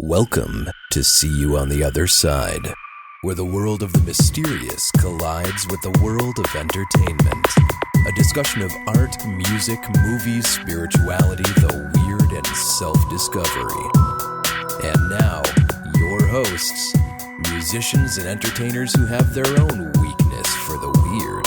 Welcome to See You on the Other Side, where the world of the mysterious collides with the world of entertainment. A discussion of art, music, movies, spirituality, the weird, and self-discovery. And now, your hosts, musicians and entertainers who have their own weakness for the weird.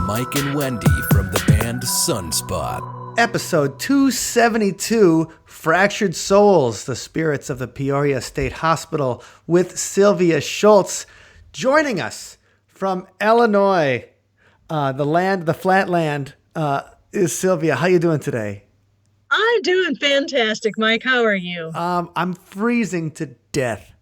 Mike and Wendy from the band Sunspot. Episode 272, Fractured Souls, the spirits of the Peoria State Hospital, with Sylvia Shults. Joining us from Illinois, the flat land, is Sylvia. How you doing today? I'm doing fantastic, Mike. How are you? I'm freezing to death.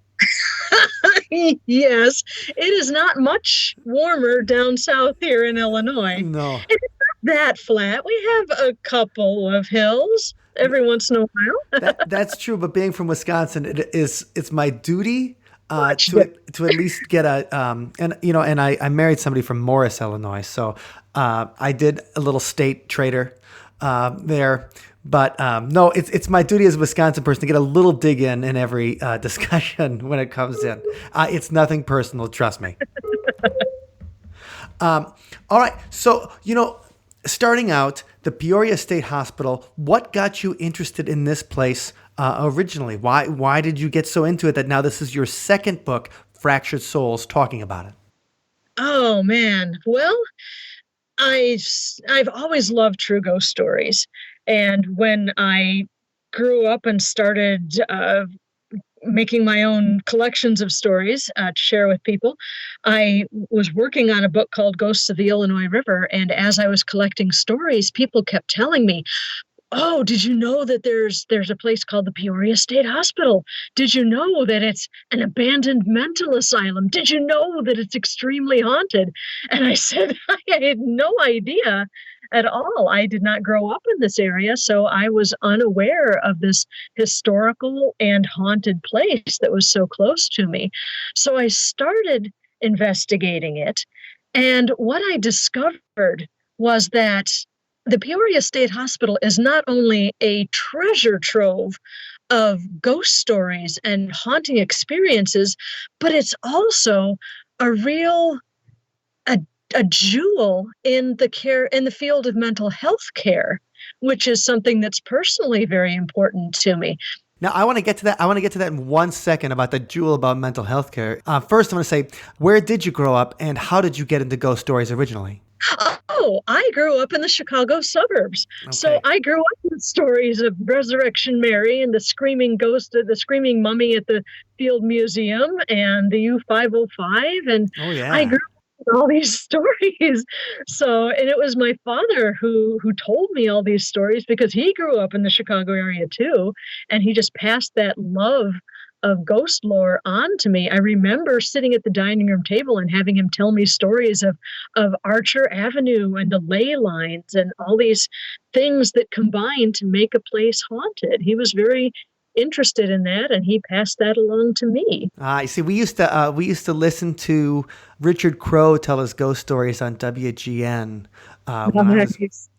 Yes, it is not much warmer down south here in Illinois. No. It's not that flat. We have a couple of hills every once in a while. That's true, but being from Wisconsin, it's my duty to at least get a and I married somebody from Morris, Illinois, so I did a little state trader there. But no, it's my duty as a Wisconsin person to get a little dig in every discussion when it comes in. It's nothing personal, trust me. All right, so, starting out, the Peoria State Hospital, what got you interested in this place originally? Why did you get so into it that now this is your second book, Fractured Souls, talking about it? Oh, man. Well, I've always loved true ghost stories. And when I grew up and started making my own collections of stories to share with people, I was working on a book called Ghosts of the Illinois River. And as I was collecting stories, people kept telling me, "Oh, did you know that there's a place called the Peoria State Hospital? Did you know that it's an abandoned mental asylum? Did you know that it's extremely haunted?" And I said, I had no idea at all. I did not grow up in this area, so I was unaware of this historical and haunted place that was so close to me. So I started investigating it, and what I discovered was that the Peoria State Hospital is not only a treasure trove of ghost stories and haunting experiences, but it's also a jewel in the field of mental health care, which is something that's personally very important to me. Now, I want to get to that. I want to get to that in 1 second about the jewel about mental health care. First, I want to say, where did you grow up and how did you get into ghost stories originally? Oh, I grew up in the Chicago suburbs. Okay. So I grew up with stories of Resurrection Mary and the screaming ghost, the screaming mummy at the Field Museum and the U-505. And I grew up with all these stories. So, and it was my father who told me all these stories because he grew up in the Chicago area too. And he just passed that love of ghost lore on to me. I remember sitting at the dining room table and having him tell me stories of Archer Avenue and the ley lines and all these things that combine to make a place haunted. He was very interested in that, and he passed that along to me. I see. We used to listen to Richard Crowe tell his ghost stories on WGN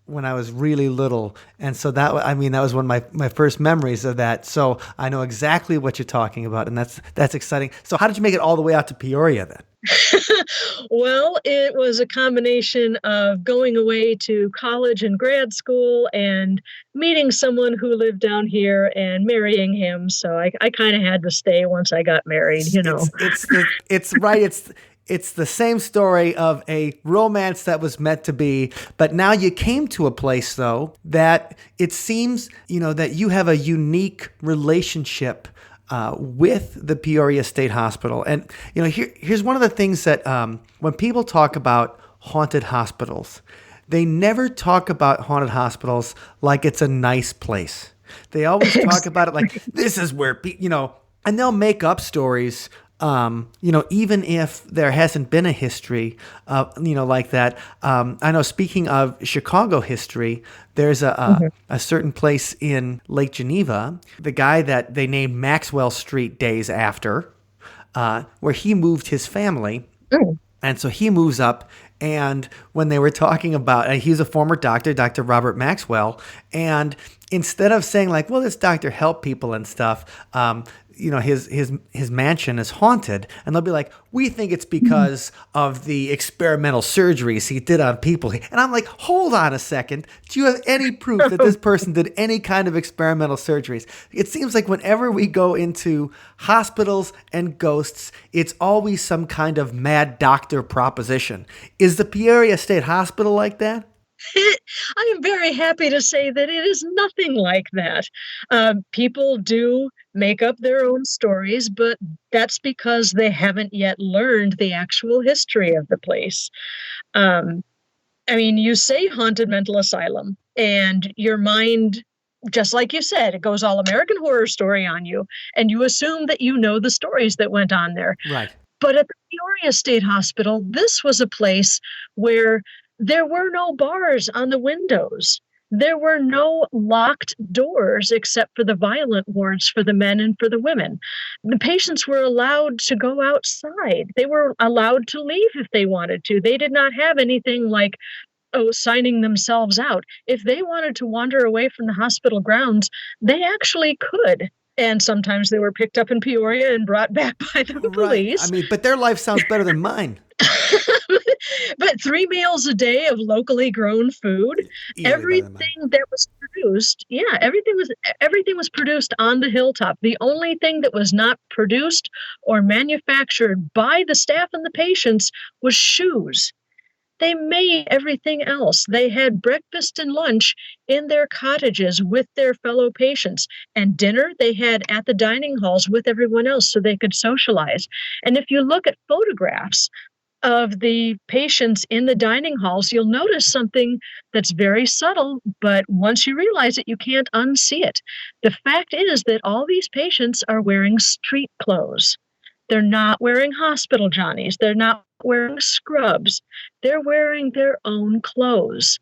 when I was really little, and so that was one of my first memories of that. So I know exactly what you're talking about, and that's exciting. So how did you make it all the way out to Peoria then? Well, it was a combination of going away to college and grad school and meeting someone who lived down here and marrying him. So I kind of had to stay once I got married, It's right. It's the same story of a romance that was meant to be, but now you came to a place, though, that it seems, that you have a unique relationship with the Peoria State Hospital. And, here's one of the things that when people talk about haunted hospitals, they never talk about haunted hospitals like it's a nice place. They always talk about it like, this is where, and they'll make up stories even if there hasn't been a history, like that. I know, speaking of Chicago history, there's a certain place in Lake Geneva, the guy that they named Maxwell Street days after, where he moved his family. Mm. And so he moves up, and when they were talking about, he's a former doctor, Dr. Robert Maxwell, and instead of saying like, well, this doctor helped people and stuff, his mansion is haunted, and they'll be like, we think it's because of the experimental surgeries he did on people. And I'm like, hold on a second. Do you have any proof that this person did any kind of experimental surgeries? It seems like whenever we go into hospitals and ghosts, it's always some kind of mad doctor proposition. Is the Peoria State Hospital like that? I am very happy to say that it is nothing like that. People do make up their own stories, but that's because they haven't yet learned the actual history of the place. You say haunted mental asylum, and your mind, just like you said, it goes all American Horror Story on you, and you assume that you know the stories that went on there. Right. But at the Peoria State Hospital, this was a place where there were no bars on the windows. There were no locked doors except for the violent wards for the men and for the women. The patients were allowed to go outside. They were allowed to leave if they wanted to. They did not have anything like, signing themselves out. If they wanted to wander away from the hospital grounds, they actually could. And sometimes they were picked up in Peoria and brought back by the police. But their life sounds better than mine. But 3 meals a day of locally grown food, everything that was produced, everything was produced on the hilltop. The only thing that was not produced or manufactured by the staff and the patients was shoes. They made everything else. They had breakfast and lunch in their cottages with their fellow patients, and dinner they had at the dining halls with everyone else so they could socialize. And if you look at photographs of the patients in the dining halls, you'll notice something that's very subtle, but once you realize it, you can't unsee it. The fact is that all these patients are wearing street clothes. They're not wearing hospital johnnies. They're not wearing scrubs. They're wearing their own clothes.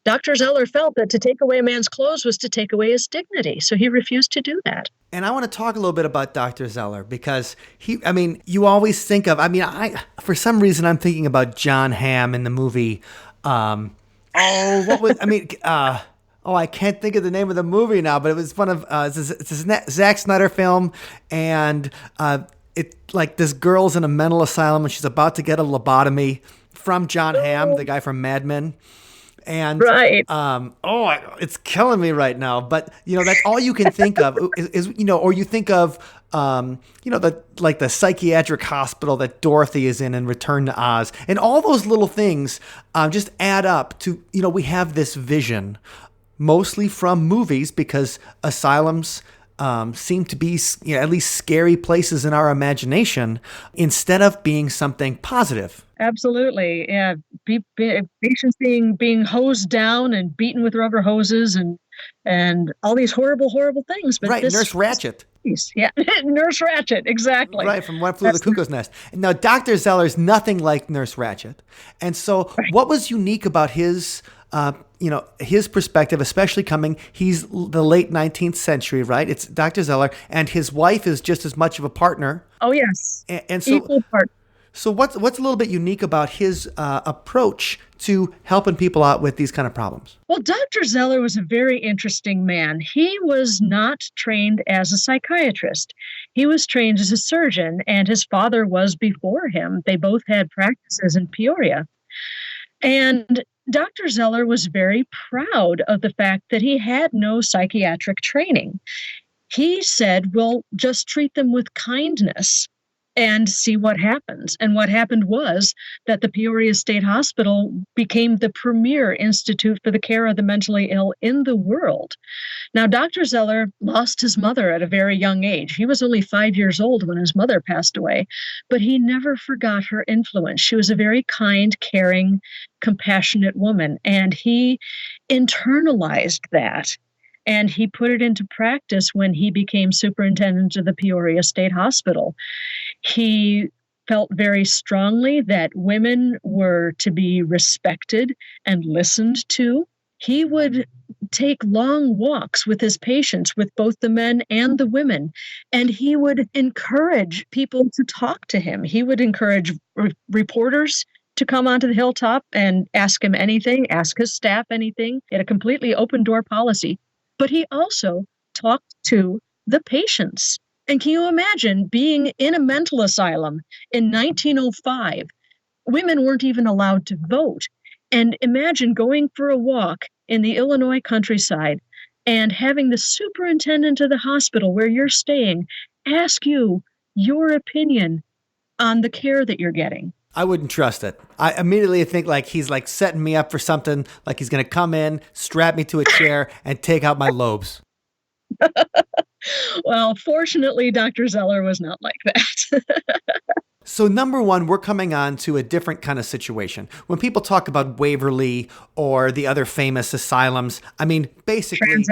Dr. Zeller felt that to take away a man's clothes was to take away his dignity, so he refused to do that. And I want to talk a little bit about Dr. Zeller because you always think of, for some reason I'm thinking about John Hamm in the movie. I can't think of the name of the movie now, but it was one of, it's a Zack Snyder film, and it like this girl's in a mental asylum and she's about to get a lobotomy from John Hamm, the guy from Mad Men. And right. It's killing me right now. But that's all you can think of is or you think of the psychiatric hospital that Dorothy is in Return to Oz, and all those little things just add up to we have this vision, mostly from movies, because asylums seem to be at least scary places in our imagination instead of being something positive. Absolutely. Yeah. Patients being hosed down and beaten with rubber hoses and all these horrible, horrible things. But right. Nurse Ratched. Yeah. Nurse Ratched. Exactly. Right. From One Flew the Cuckoo's Nest. Now, Dr. Zeller's nothing like Nurse Ratched. And so what was unique about his his perspective, especially he's the late 19th century, right? It's Dr. Zeller, and his wife is just as much of a partner. Oh, yes. And so, equal partner. So what's a little bit unique about his approach to helping people out with these kind of problems? Well, Dr. Zeller was a very interesting man. He was not trained as a psychiatrist. He was trained as a surgeon, and his father was before him. They both had practices in Peoria. And Dr. Zeller was very proud of the fact that he had no psychiatric training. He said, well, just treat them with kindness and see what happens. And what happened was that the Peoria State Hospital became the premier institute for the care of the mentally ill in the world. Now, Dr. Zeller lost his mother at a very young age. He was only 5 years old when his mother passed away, but he never forgot her influence. She was a very kind, caring, compassionate woman, and he internalized that. And he put it into practice when he became superintendent of the Peoria State Hospital. He felt very strongly that women were to be respected and listened to. He would take long walks with his patients, with both the men and the women, and he would encourage people to talk to him. He would encourage reporters to come onto the hilltop and ask him anything, ask his staff anything. He had a completely open door policy. But he also talked to the patients. And can you imagine being in a mental asylum in 1905? Women weren't even allowed to vote. And imagine going for a walk in the Illinois countryside and having the superintendent of the hospital where you're staying ask you your opinion on the care that you're getting. I wouldn't trust it. I immediately think like he's like setting me up for something, like he's going to come in, strap me to a chair, and take out my lobes. Well, fortunately, Dr. Zeller was not like that. So number one, we're coming on to a different kind of situation. When people talk about Waverly or the other famous asylums, I mean, basically,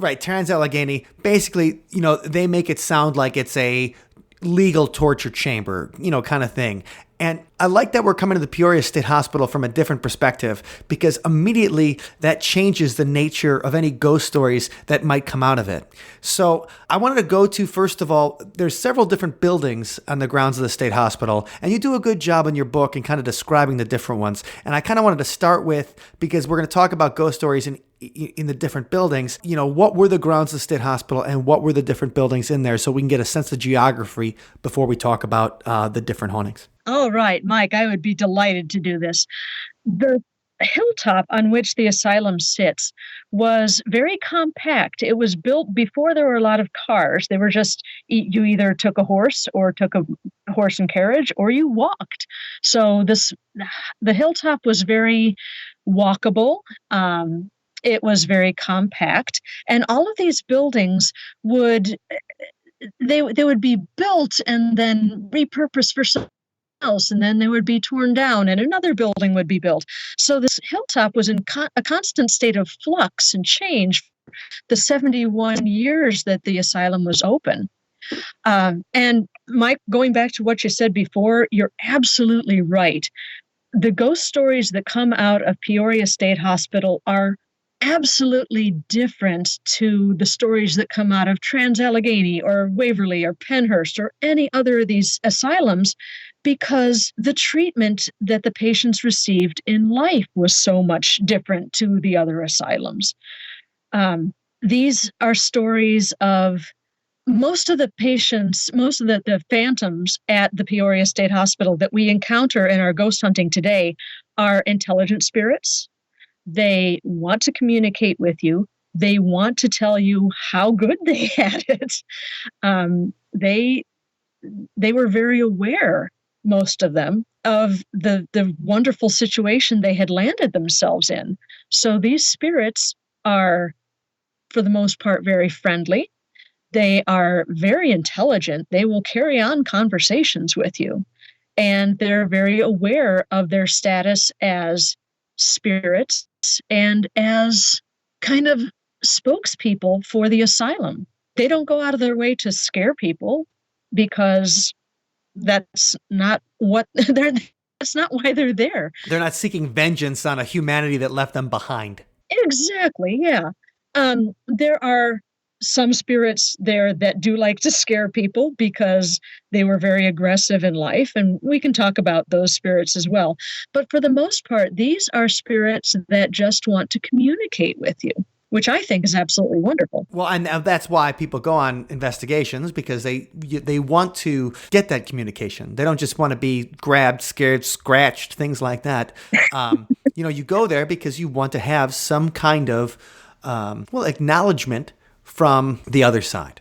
Trans-Allegheny, basically, they make it sound like it's a legal torture chamber, kind of thing. And I like that we're coming to the Peoria State Hospital from a different perspective, because immediately that changes the nature of any ghost stories that might come out of it. So I wanted to go to, first of all, there's several different buildings on the grounds of the state hospital, and you do a good job in your book in kind of describing the different ones. And I kind of wanted to start with, because we're going to talk about ghost stories in the different buildings, what were the grounds of the state hospital and what were the different buildings in there, so we can get a sense of geography before we talk about the different hauntings. All right, Mike, I would be delighted to do this. The hilltop on which the asylum sits was very compact. It was built before there were a lot of cars. They were just, you either took a horse or took a horse and carriage, or you walked. So the hilltop was very walkable. It was very compact, and all of these buildings would be built and then repurposed for something else, and then they would be torn down and another building would be built. So this hilltop was in a constant state of flux and change for the 71 years that the asylum was open. And Mike, going back to what you said before, you're absolutely right. The ghost stories that come out of Peoria State Hospital are absolutely different to the stories that come out of Trans-Allegheny or Waverly or Pennhurst or any other of these asylums, because the treatment that the patients received in life was so much different to the other asylums. These are stories of most of the patients, most of the phantoms at the Peoria State Hospital that we encounter in our ghost hunting today are intelligent spirits. They want to communicate with you. They want to tell you how good they had it. They were very aware, most of them, of the wonderful situation they had landed themselves in. So these spirits are, for the most part, very friendly. They are very intelligent. They will carry on conversations with you. And they're very aware of their status as spirits and as kind of spokespeople for the asylum. They don't go out of their way to scare people, because that's not what that's not why they're there. They're not seeking vengeance on a humanity that left them behind. Exactly, yeah. There are some spirits there that do like to scare people because they were very aggressive in life, and we can talk about those spirits as well. But for the most part, these are spirits that just want to communicate with you, which I think is absolutely wonderful. Well, and that's why people go on investigations, because they want to get that communication. They don't just want to be grabbed, scared, scratched, things like that. You go there because you want to have some kind of acknowledgement from the other side.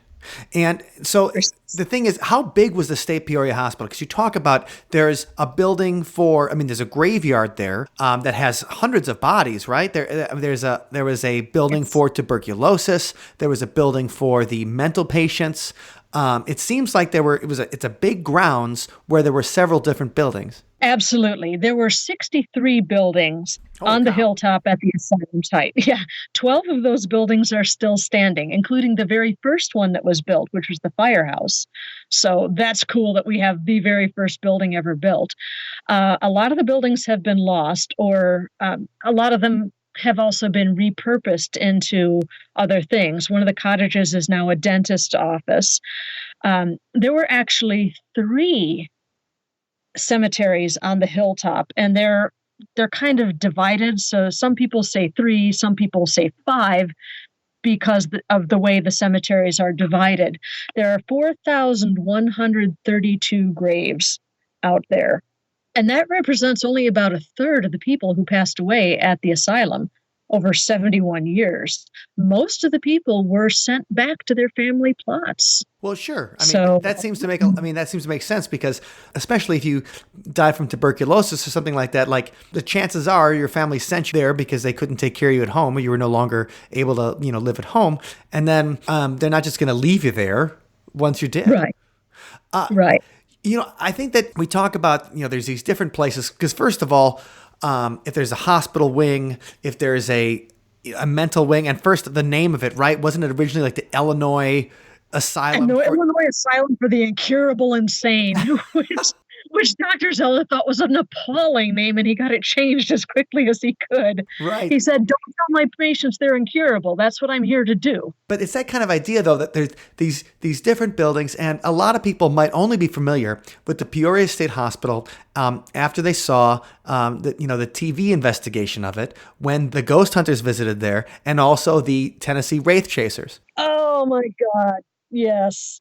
And so the thing is, how big was the State Peoria Hospital? Because you talk about there's a building there's a graveyard there that has hundreds of bodies, right? There was a building for tuberculosis. There was a building for the mental patients. It seems like it's a big grounds where there were several different buildings. Absolutely. There were 63 buildings on the hilltop at the asylum site. Yeah. 12 of those buildings are still standing, including the very first one that was built, which was the firehouse. So that's cool that we have the very first building ever built. A lot of the buildings have been lost, or a lot of them have also been repurposed into other things. One of the cottages is now a dentist's office. There were actually 3 cemeteries on the hilltop, and they're kind of divided. So some people say 3, some people say 5. because of the way the cemeteries are divided. There are 4,132 graves out there. And that represents only about a third of the people who passed away at the asylum over 71 years. Most of the people were sent back to their family plots. Well, sure. I mean, that seems to make sense, because especially if you die from tuberculosis or something like that, like the chances are your family sent you there because they couldn't take care of you at home, or you were no longer able to, live at home. And then they're not just going to leave you there once you're dead. Right. Right. I think that we talk about, there's these different places, because first of all, if there's a hospital wing, if there's a mental wing, and first the name of it, right? Wasn't it originally like the Illinois Asylum? Illinois Asylum for the Incurable Insane, which Dr. Zeller thought was an appalling name, and he got it changed as quickly as he could. Right. He said, "Don't tell my patients they're incurable. That's what I'm here to do." But it's that kind of idea, though, that there's these different buildings, and a lot of people might only be familiar with the Peoria State Hospital after they saw the TV investigation of it when the ghost hunters visited there, and also the Tennessee Wraith Chasers. Oh my God! Yes.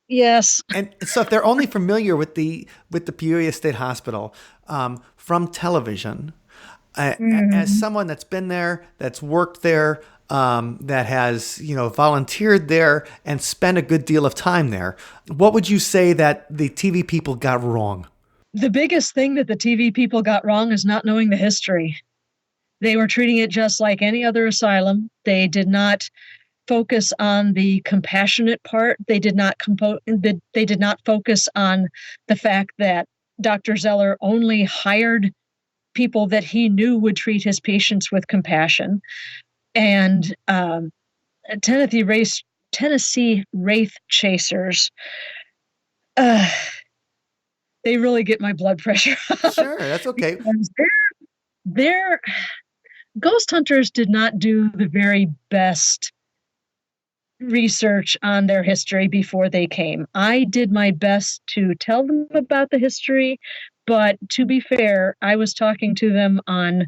Yes. And so if they're only familiar with the Peoria State Hospital from television, as someone that's been there, that's worked there, that has, volunteered there and spent a good deal of time there, what would you say that the TV people got wrong? The biggest thing that the TV people got wrong is not knowing the history. They were treating it just like any other asylum. They did not focus on the compassionate part. They did not focus on the fact that Dr. Zeller only hired people that he knew would treat his patients with compassion. And Tennessee Wraith Chasers, they really get my blood pressure up. Sure, that's okay. Their ghost hunters did not do the very best research on their history before they came. I did my best to tell them about the history, but to be fair, I was talking to them on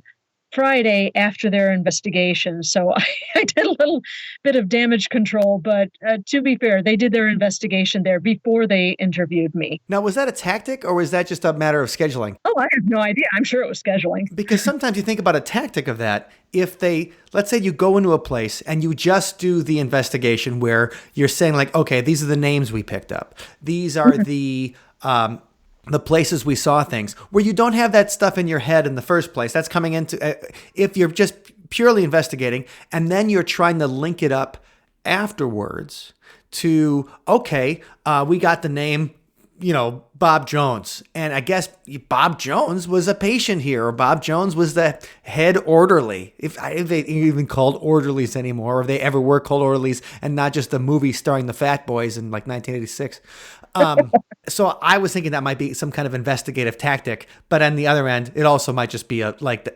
Friday after their investigation. So I did a little bit of damage control, but to be fair, they did their investigation there before they interviewed me. Now, was that a tactic, or was that just a matter of scheduling? Oh, I have no idea. I'm sure it was scheduling. Because sometimes you think about a tactic of that. If let's say you go into a place and you just do the investigation where you're saying like, okay, these are the names we picked up. These are the places we saw things, where you don't have that stuff in your head in the first place. That's coming into, if you're just purely investigating and then you're trying to link it up afterwards to, okay, we got the name, Bob Jones. And I guess Bob Jones was a patient here, or Bob Jones was the head orderly. If they even called orderlies anymore, or if they ever were called orderlies and not just the movie starring the Fat Boys in like 1986. So I was thinking that might be some kind of investigative tactic, but on the other end, it also might just be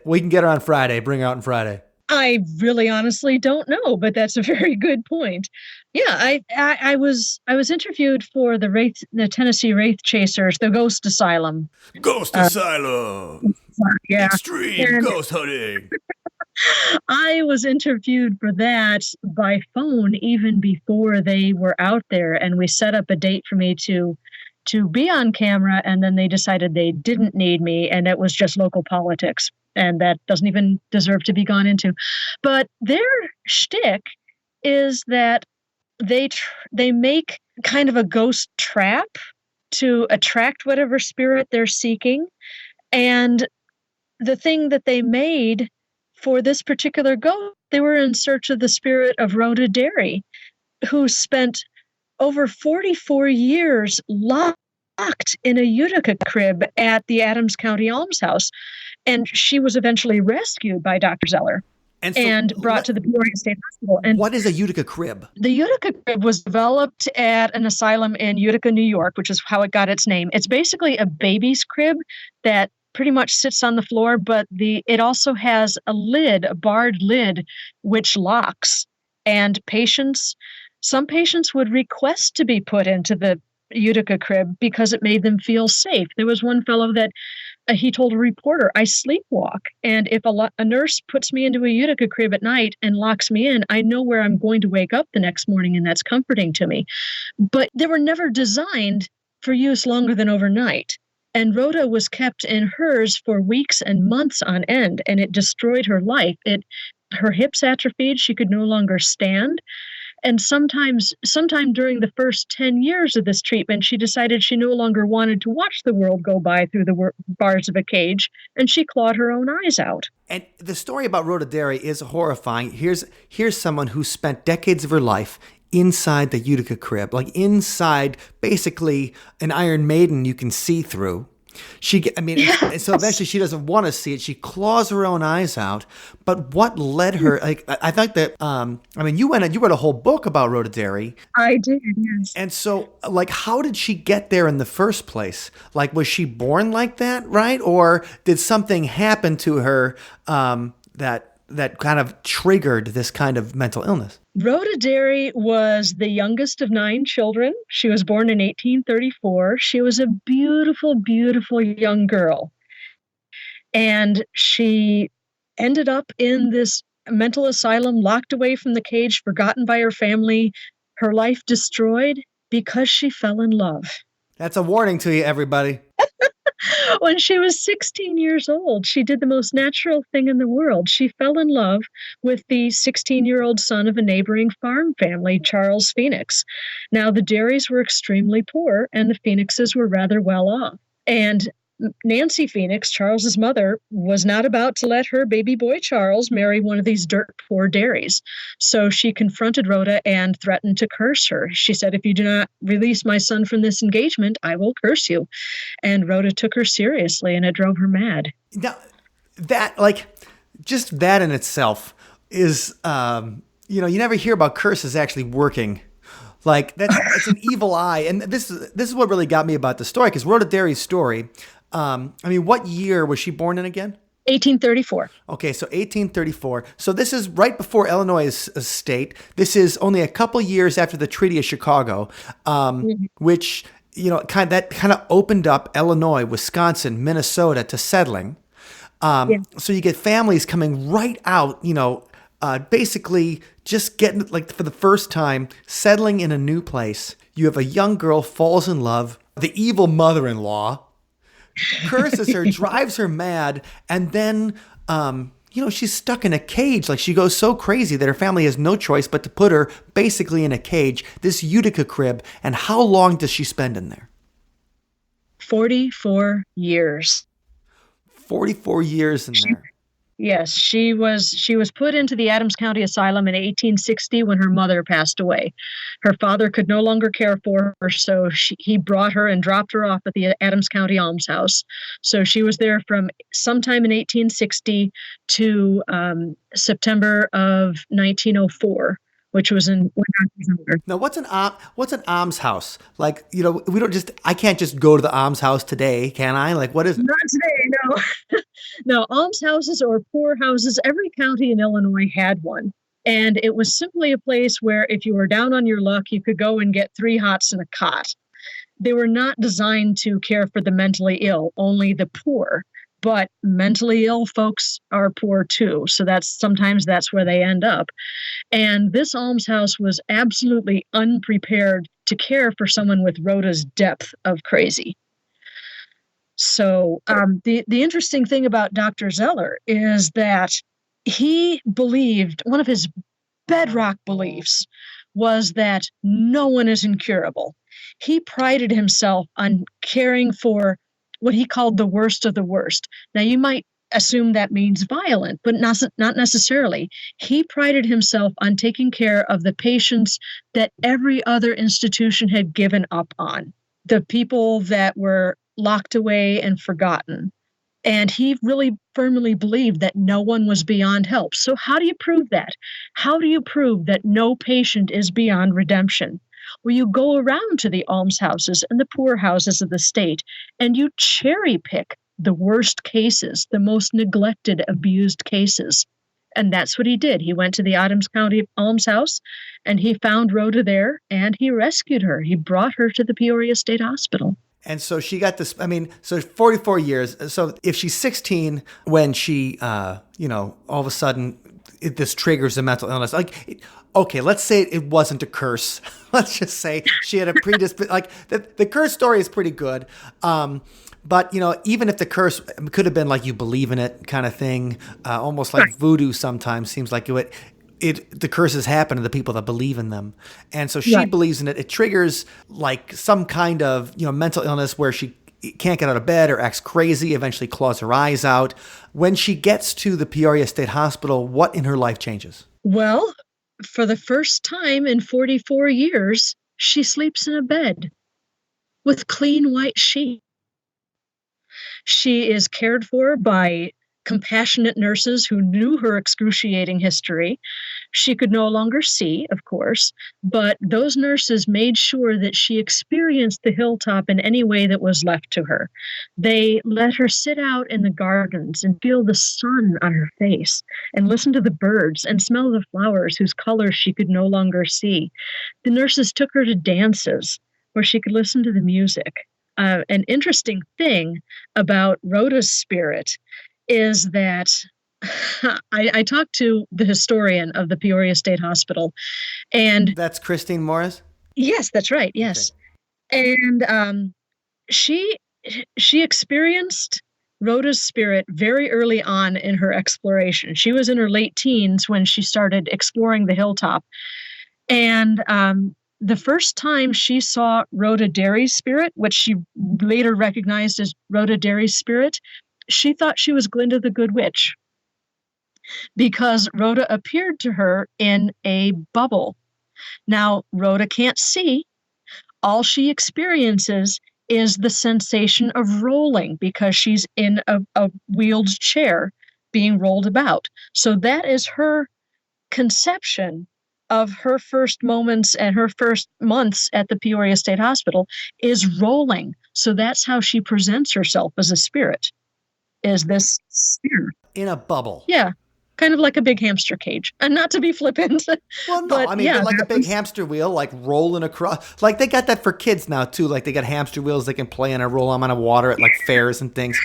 we can get her on Friday, bring her out on Friday. I really honestly don't know, but that's a very good point. Yeah, I was interviewed for the Tennessee Wraith Chasers, the Ghost Asylum. Ghost Asylum. Yeah. Extreme ghost hunting. I was interviewed for that by phone even before they were out there, and we set up a date for me to be on camera, and then they decided they didn't need me, and it was just local politics, and that doesn't even deserve to be gone into. But their shtick is that they make kind of a ghost trap to attract whatever spirit they're seeking, and the thing that they made for this particular ghost, they were in search of the spirit of Rhoda Derry, who spent over 44 years locked in a Utica crib at the Adams County Almshouse. And she was eventually rescued by Dr. Zeller and brought to the Peoria State Hospital. And what is a Utica crib? The Utica crib was developed at an asylum in Utica, New York, which is how it got its name. It's basically a baby's crib that pretty much sits on the floor, but it also has a lid, a barred lid, which locks. And some patients would request to be put into the Utica crib because it made them feel safe. There was one fellow that He told a reporter, I sleepwalk. And if a nurse puts me into a Utica crib at night and locks me in, I know where I'm going to wake up the next morning, and that's comforting to me. But they were never designed for use longer than overnight. And Rhoda was kept in hers for weeks and months on end, and it destroyed her life. Her hips atrophied. She could no longer stand. And sometime during the first 10 years of this treatment, she decided she no longer wanted to watch the world go by through the bars of a cage, and she clawed her own eyes out. And the story about Rhoda Derry is horrifying. Here's someone who spent decades of her life inside the Utica crib, like inside basically an Iron Maiden you can see through. So eventually she doesn't want to see it. She claws her own eyes out. But what led her? Like, I think that, you read a whole book about Rhoda Derry. I did, yes. And so, like, how did she get there in the first place? Like, was she born like that, right? Or did something happen to her that kind of triggered this kind of mental illness? Rhoda Derry was the youngest of 9 children. She was born in 1834. She was a beautiful, beautiful young girl. And she ended up in this mental asylum, locked away from the cage, forgotten by her family, her life destroyed because she fell in love. That's a warning to you, everybody. When she was 16 years old, she did the most natural thing in the world. She fell in love with the 16-year-old son of a neighboring farm family, Charles Phoenix. Now, the Derrys were extremely poor, and the Phoenixes were rather well off. And Nancy Phoenix, Charles's mother, was not about to let her baby boy Charles marry one of these dirt poor Derrys. So she confronted Rhoda and threatened to curse her. She said, if you do not release my son from this engagement, I will curse you. And Rhoda took her seriously, and it drove her mad. Now, just that in itself is, you never hear about curses actually working. Like, it's an evil eye. And this is what really got me about the story, because Rhoda Derry's story, what year was she born in again? 1834. Okay, so 1834. So this is right before Illinois is a state. This is only a couple years after the Treaty of Chicago, which, kind of opened up Illinois, Wisconsin, Minnesota to settling. So you get families coming right out, basically just getting, like, for the first time, settling in a new place. You have a young girl falls in love. The evil mother-in-law curses her, drives her mad, and then, she's stuck in a cage. Like, she goes so crazy that her family has no choice but to put her basically in a cage, this Utica crib. And how long does she spend in there? 44 years. 44 years in there. Yes, she was put into the Adams County Asylum in 1860 when her mother passed away. Her father could no longer care for her, so he brought her and dropped her off at the Adams County Almshouse. So she was there from sometime in 1860 to September of 1904. Which was when I was younger. Now, what's an almshouse? Like, I can't just go to the almshouse today, can I? Like, what is it? Not today, no. No, almshouses or poorhouses, every county in Illinois had one. And it was simply a place where if you were down on your luck, you could go and get 3 hots and a cot. They were not designed to care for the mentally ill, only the poor. But mentally ill folks are poor too. So sometimes that's where they end up. And this almshouse was absolutely unprepared to care for someone with Rhoda's depth of crazy. So the interesting thing about Dr. Zeller is that he believed, one of his bedrock beliefs was that no one is incurable. He prided himself on caring for what he called the worst of the worst. Now, you might assume that means violent, but not necessarily. He prided himself on taking care of the patients that every other institution had given up on, the people that were locked away and forgotten. And he really firmly believed that no one was beyond help. So how do you prove that? How do you prove that no patient is beyond redemption? Well, you go around to the almshouses and the poorhouses of the state, and you cherry pick the worst cases, the most neglected, abused cases. And that's what he did. He went to the Adams County Almshouse, and he found Rhoda there, and he rescued her. He brought her to the Peoria State Hospital. And so she got this, I mean, so 44 years. So if she's 16 when she, all of a sudden this triggers a mental illness, okay, let's say it wasn't a curse. Let's just say she had a predisposition, like the curse story is pretty good. But, even if the curse could have been like you believe in it kind of thing, almost like voodoo sometimes seems like the curses happen to the people that believe in them. And so she believes in it. It triggers like some kind of, mental illness where she can't get out of bed or acts crazy, eventually claws her eyes out. When she gets to the Peoria State Hospital, what in her life changes? Well, for the first time in 44 years, she sleeps in a bed with clean white sheets. She is cared for by compassionate nurses who knew her excruciating history. She could no longer see, of course, but those nurses made sure that she experienced the hilltop in any way that was left to her. They let her sit out in the gardens and feel the sun on her face and listen to the birds and smell the flowers whose colors she could no longer see. The nurses took her to dances where she could listen to the music. An interesting thing about Rhoda's spirit is that I talked to the historian of the Peoria State Hospital, and that's Christine Morris? Yes, that's right. Yes. Okay. And she experienced Rhoda's spirit very early on in her exploration. She was in her late teens when she started exploring the hilltop. And the first time she saw Rhoda Derry's spirit, which she later recognized as Rhoda Derry's spirit, she thought she was Glinda the Good Witch because Rhoda appeared to her in a bubble. Now, Rhoda can't see. All she experiences is the sensation of rolling because she's in a wheeled chair being rolled about. So that is her conception of her first moments and her first months at the Peoria State Hospital is rolling. So that's how she presents herself as a spirit, is this spirit. In a bubble. Yeah. Kind of like a big hamster cage. And not to be flippant. Well, no, but like a big hamster wheel, like rolling across. Like they got that for kids now too. Like they got hamster wheels they can play and roll them on a water at like fairs and things.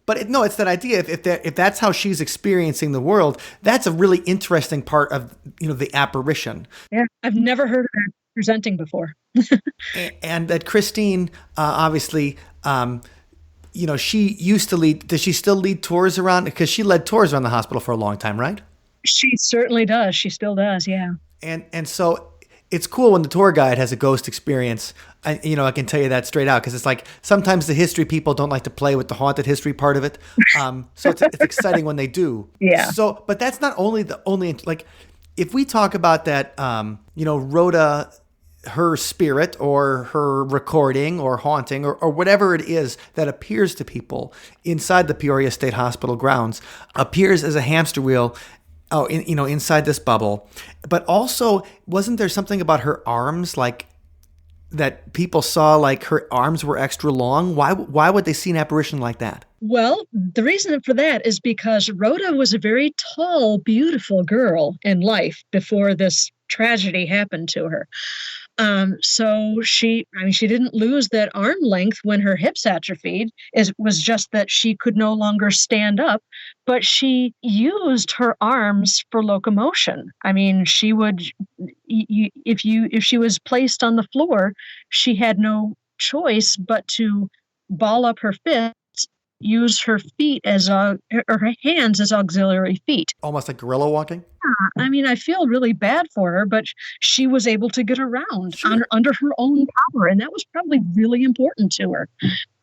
But it's that idea. If that's how she's experiencing the world, that's a really interesting part of the apparition. Yeah, I've never heard of that presenting before. and that Christine, obviously, she used to lead. Does she still lead tours around? Because she led tours around the hospital for a long time, right? She certainly does. She still does. Yeah. And so it's cool when the tour guide has a ghost experience. I can tell you that straight out because it's like sometimes the history people don't like to play with the haunted history part of it. So it's exciting when they do. Yeah. So, but that's not only like if we talk about that, Rhoda, her spirit or her recording or haunting or whatever it is that appears to people inside the Peoria State Hospital grounds appears as a hamster wheel. Inside this bubble, but also wasn't there something about her arms like that people saw like her arms were extra long? Why would they see an apparition like that? Well, the reason for that is because Rhoda was a very tall, beautiful girl in life before this tragedy happened to her. So she didn't lose that arm length when her hips atrophied. It was just that she could no longer stand up, but she used her arms for locomotion. I mean, she would, if she was placed on the floor, she had no choice but to ball up her fists, use her feet or her hands as auxiliary feet. Almost like gorilla walking? I mean, I feel really bad for her, but she was able to get around under her own power, and that was probably really important to her.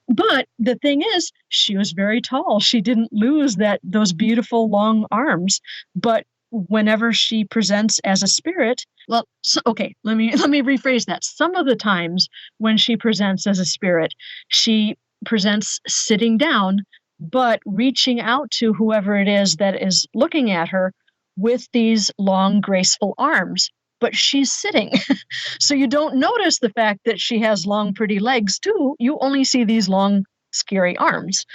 But the thing is, she was very tall. She didn't lose those beautiful long arms, but whenever she presents as a spirit, let me rephrase that. Some of the times when she presents as a spirit, she presents sitting down, but reaching out to whoever it is that is looking at her with these long, graceful arms, but she's sitting. So you don't notice the fact that she has long, pretty legs too. You only see these long, scary arms.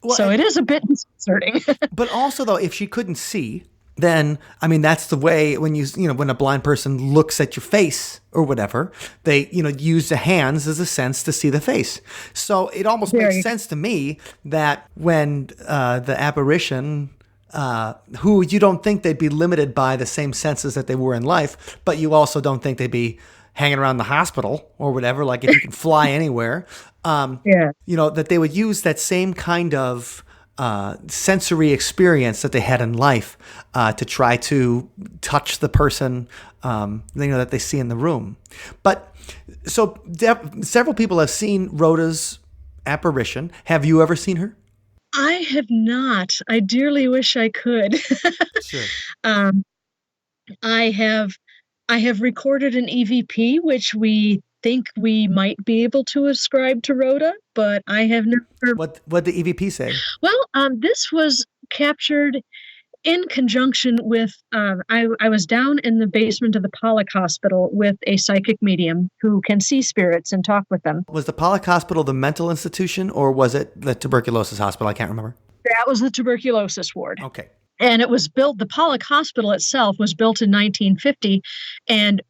Well, so it is a bit disconcerting. But also though, if she couldn't see, then, I mean, that's the way when when a blind person looks at your face or whatever, they, use the hands as a sense to see the face. So it almost makes sense to me that when the apparition, who you don't think they'd be limited by the same senses that they were in life, but you also don't think they'd be hanging around the hospital or whatever, like if you can fly anywhere, that they would use that same kind of sensory experience that they had in life to try to touch the person that they see in the room. But so several people have seen Rhoda's apparition. Have you ever seen her? I have not. I dearly wish I could. Sure. I have recorded an EVP, which we think we might be able to ascribe to Rhoda, but I have never. What the EVP say? Well, this was captured in conjunction with. I was down in the basement of the Pollock Hospital with a psychic medium who can see spirits and talk with them. Was the Pollock Hospital the mental institution, or was it the tuberculosis hospital? I can't remember. That was the tuberculosis ward. Okay. And it was built. The Pollock Hospital itself was built in 1950, and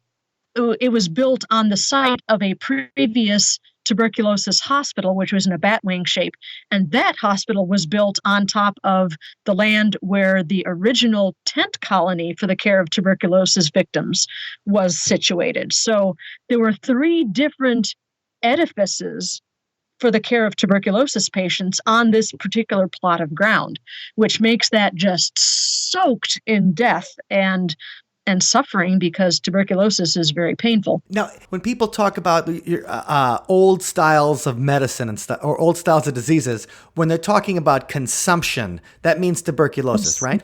it was built on the site of a previous tuberculosis hospital, which was in a bat wing shape. And that hospital was built on top of the land where the original tent colony for the care of tuberculosis victims was situated. So there were 3 different edifices for the care of tuberculosis patients on this particular plot of ground, which makes that just soaked in death and suffering, because tuberculosis is very painful. Now, when people talk about old styles of medicine and stuff, or old styles of diseases, when they're talking about consumption, that means tuberculosis, right?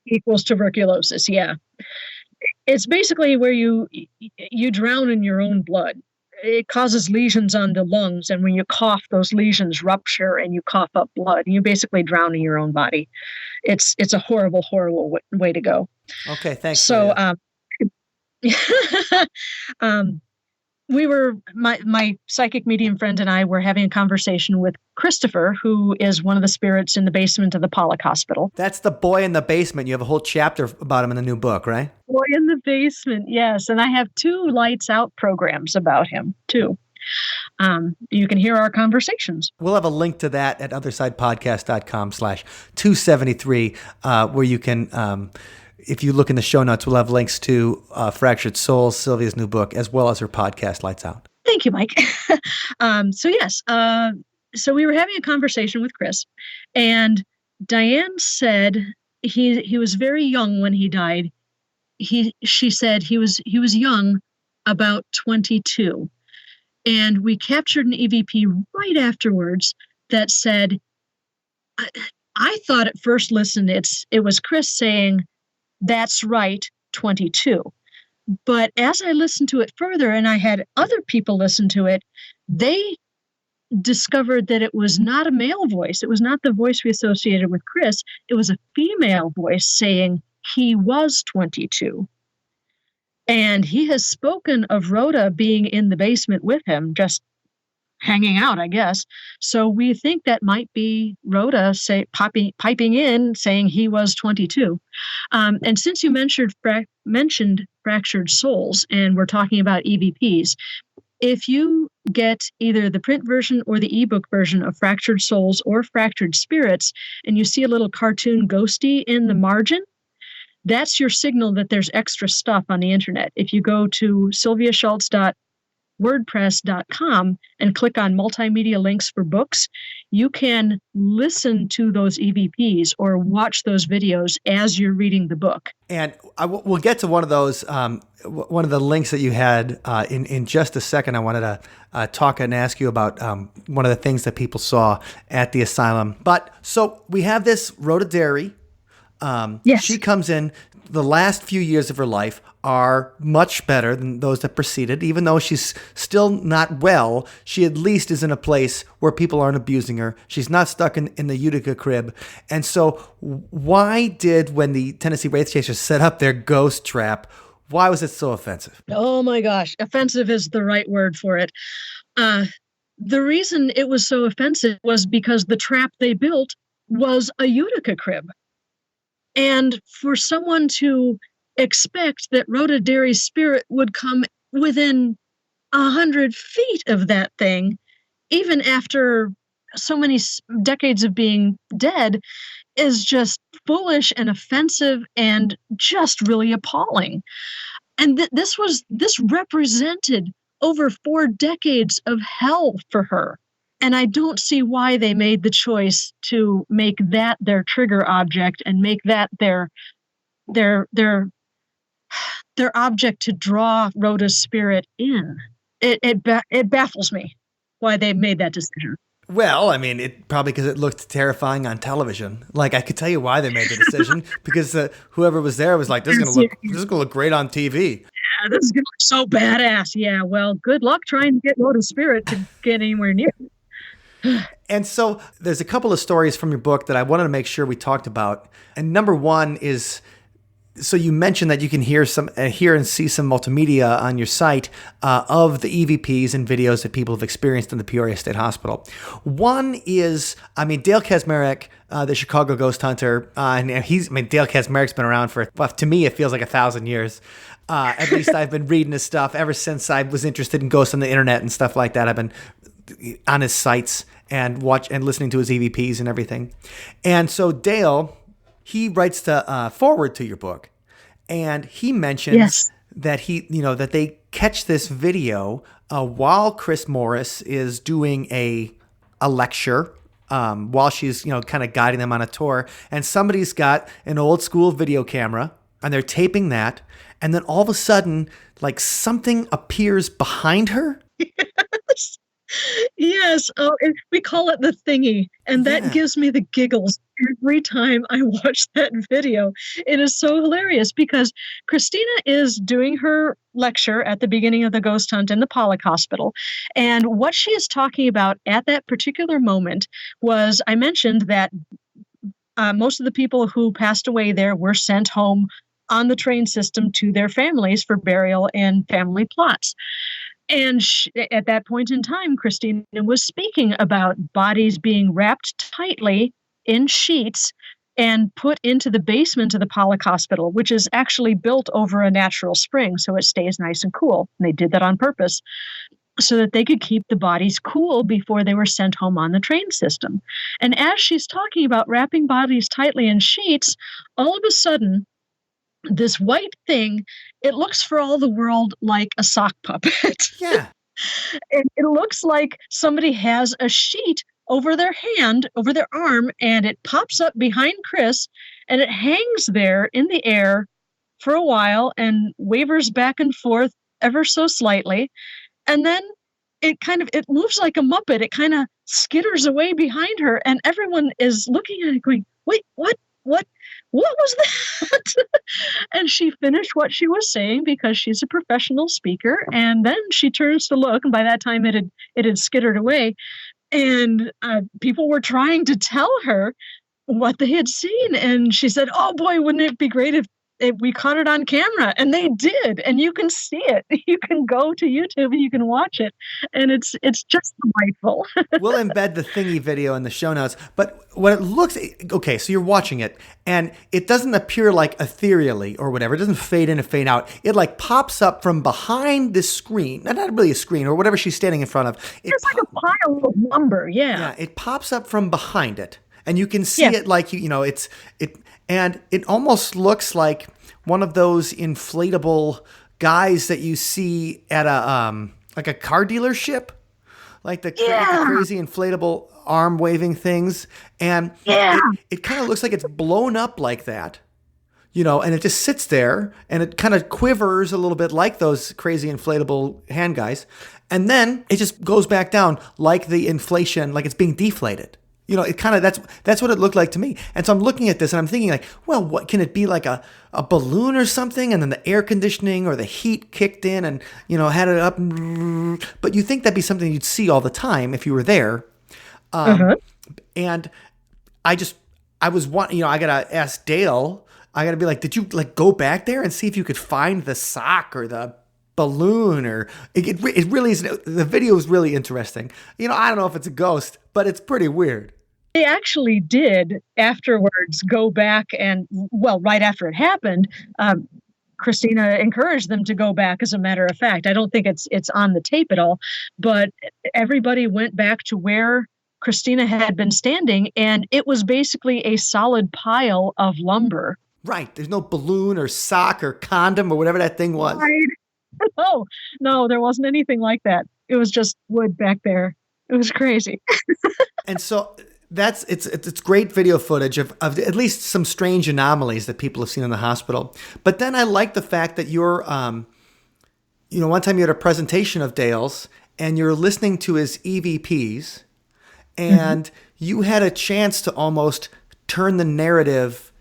Equals tuberculosis, yeah. It's basically where you drown in your own blood. It causes lesions on the lungs, and when you cough, those lesions rupture and you cough up blood. You basically drown in your own body. It's a horrible, horrible way to go. Okay, thanks. So, we were, my psychic medium friend and I were having a conversation with Christopher, who is one of the spirits in the basement of the Pollock Hospital. That's the boy in the basement. You have a whole chapter about him in the new book, right? Boy in the basement, yes. And I have 2 Lights Out programs about him, too. You can hear our conversations. We'll have a link to that at othersidepodcast.com/273, where you can, if you look in the show notes, we'll have links to Fractured Souls, Sylvia's new book, as well as her podcast, Lights Out. Thank you, Mike. So we were having a conversation with Chris, and Diane said he was very young when he died. She said he was young, about 22. And we captured an EVP right afterwards that said, I thought at first, listen, it was Chris saying, that's right, 22. But as I listened to it further, and I had other people listen to it, they discovered that it was not a male voice. It was not the voice we associated with Chris. It was a female voice saying he was 22. And he has spoken of Rhoda being in the basement with him, just hanging out, I guess. So we think that might be Rhoda piping in, saying he was 22. And since you mentioned Fractured Souls, and we're talking about EVPs, if you get either the print version or the ebook version of Fractured Souls or Fractured Spirits, and you see a little cartoon ghosty in the margin, that's your signal that there's extra stuff on the internet. If you go to sylviashults.wordpress.com and click on multimedia links for books, you can listen to those EVPs or watch those videos as you're reading the book. And we'll get to one of those, one of the links that you had in just a second. I wanted to talk and ask you about one of the things that people saw at the asylum. But so we have this Rhoda Derry. Yes. She comes in. The last few years of her life are much better than those that preceded. Even though she's still not well, she at least is in a place where people aren't abusing her. She's not stuck in the Utica Crib. And so why did, when the Tennessee Wraith Chasers set up their ghost trap, why was it so offensive? Oh my gosh, offensive is the right word for it. The reason it was so offensive was because the trap they built was a Utica Crib. And for someone to expect that Rhoda Derry's spirit would come within 100 feet of that thing, even after so many decades of being dead, is just foolish and offensive and just really appalling. And this represented over 4 decades of hell for her. And I don't see why they made the choice to make that their trigger object and make that their object to draw Rhoda's spirit in. It baffles me why they made that decision. Well, I mean, it probably because it looked terrifying on television. Like, I could tell you why they made the decision because whoever was there was like, this is gonna look great on TV. Yeah, this is gonna look so badass. Yeah, well, good luck trying to get Rhoda's spirit to get anywhere near. And so there's a couple of stories from your book that I wanted to make sure we talked about. And number one is, so you mentioned that you can hear and see some multimedia on your site of the EVPs and videos that people have experienced in the Peoria State Hospital. One is, Dale Kaczmarek, the Chicago ghost hunter, and Dale Kaczmarek's been around for, well, to me, it feels like 1,000 years. At least I've been reading his stuff ever since I was interested in ghosts on the internet and stuff like that. I've been on his sites and listening to his EVPs and everything. And so Dale, he writes the forward to your book, and he mentions that that they catch this video while Chris Morris is doing a lecture, while she's kind of guiding them on a tour, and somebody's got an old school video camera and they're taping that, and then all of a sudden, like, something appears behind her. Yes. Oh, we call it the thingy. And that gives me the giggles every time I watch that video. It is so hilarious because Christina is doing her lecture at the beginning of the ghost hunt in the Pollock Hospital. And what she is talking about at that particular moment was, I mentioned that most of the people who passed away there were sent home on the train system to their families for burial and family plots. And at that point in time, Christina was speaking about bodies being wrapped tightly in sheets and put into the basement of the Pollock Hospital, which is actually built over a natural spring, so it stays nice and cool. And they did that on purpose so that they could keep the bodies cool before they were sent home on the train system. And as she's talking about wrapping bodies tightly in sheets, all of a sudden, this white thing, it looks for all the world like a sock puppet. Yeah. And it looks like somebody has a sheet over their hand, over their arm, and it pops up behind Chris, and it hangs there in the air for a while and wavers back and forth ever so slightly. And then it moves like a Muppet. It kind of skitters away behind her, and everyone is looking at it going, wait, what was that? And she finished what she was saying because she's a professional speaker. And then she turns to look, and by that time it had skittered away. And people were trying to tell her what they had seen. And she said, oh boy, wouldn't it be great if we caught it on camera? And they did. And you can see it. You can go to YouTube and you can watch it. And it's just delightful. We'll embed the thingy video in the show notes. But what it looks, okay, so you're watching it and it doesn't appear like ethereally or whatever. It doesn't fade in and fade out. It like pops up from behind this screen. Not really a screen or whatever she's standing in front of. It's like a pile of lumber. Yeah. Yeah. It pops up from behind it. And you can see it like, and it almost looks like one of those inflatable guys that you see at like a car dealership, like the crazy inflatable arm waving things. And it kind of looks like it's blown up like that, and it just sits there and it kind of quivers a little bit like those crazy inflatable hand guys. And then it just goes back down like the inflation, like it's being deflated. It kind of, that's what it looked like to me. And so I'm looking at this and I'm thinking like, well, what can it be, like a balloon or something? And then the air conditioning or the heat kicked in and, had it up. But you think that'd be something you'd see all the time if you were there. And I got to ask Dale, I got to be like, did you like go back there and see if you could find the sock or the balloon? Or it really is. The video is really interesting. I don't know if it's a ghost, but it's pretty weird. They actually did afterwards go back and, well, right after it happened, Christina encouraged them to go back, as a matter of fact. I don't think it's on the tape at all, but everybody went back to where Christina had been standing, and it was basically a solid pile of lumber. Right. There's no balloon or sock or condom or whatever that thing was. Right. No, there wasn't anything like that. It was just wood back there. It was crazy. And so it's great video footage of at least some strange anomalies that people have seen in the hospital. But then I like the fact that you're, one time you had a presentation of Dale's and you're listening to his EVPs, and you had a chance to almost turn the narrative,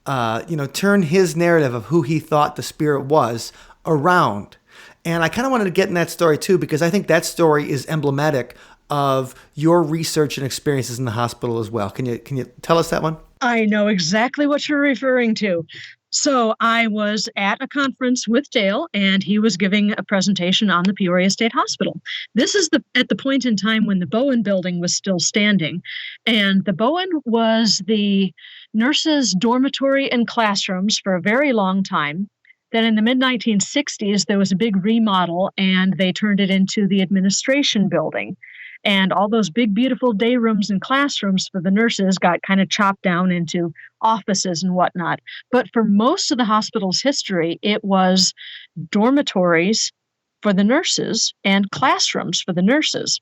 turn his narrative of who he thought the spirit was around. And I kind of wanted to get in that story too, because I think that story is emblematic of your research and experiences in the hospital as well. Can you tell us that one? I know exactly what you're referring to. So I was at a conference with Dale, and he was giving a presentation on the Peoria State Hospital. This is at the point in time when the Bowen building was still standing. And the Bowen was the nurses' dormitory and classrooms for a very long time. Then in the mid-1960s, there was a big remodel, and they turned it into the administration building. And all those big, beautiful day rooms and classrooms for the nurses got kind of chopped down into offices and whatnot. But for most of the hospital's history, it was dormitories for the nurses and classrooms for the nurses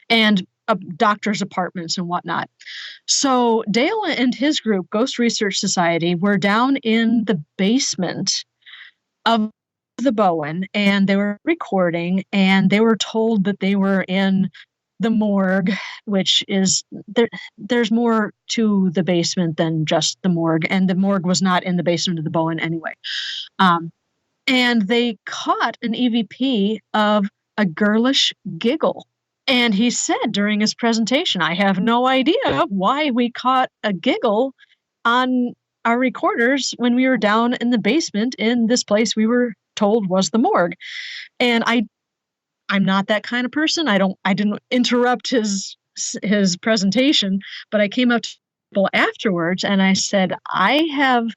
and doctors' apartments and whatnot. So Dale and his group, Ghost Research Society, were down in the basement of the Bowen, and they were recording, and they were told that they were in the morgue, which is there's more to the basement than just the morgue, and the morgue was not in the basement of the Bowen anyway. And they caught an EVP of a girlish giggle. And he said during his presentation, I have no idea why we caught a giggle on our recorders when we were down in the basement in this place we were told was the morgue. And I'm not that kind of person. I didn't interrupt his presentation, but I came up to people afterwards and I said, I have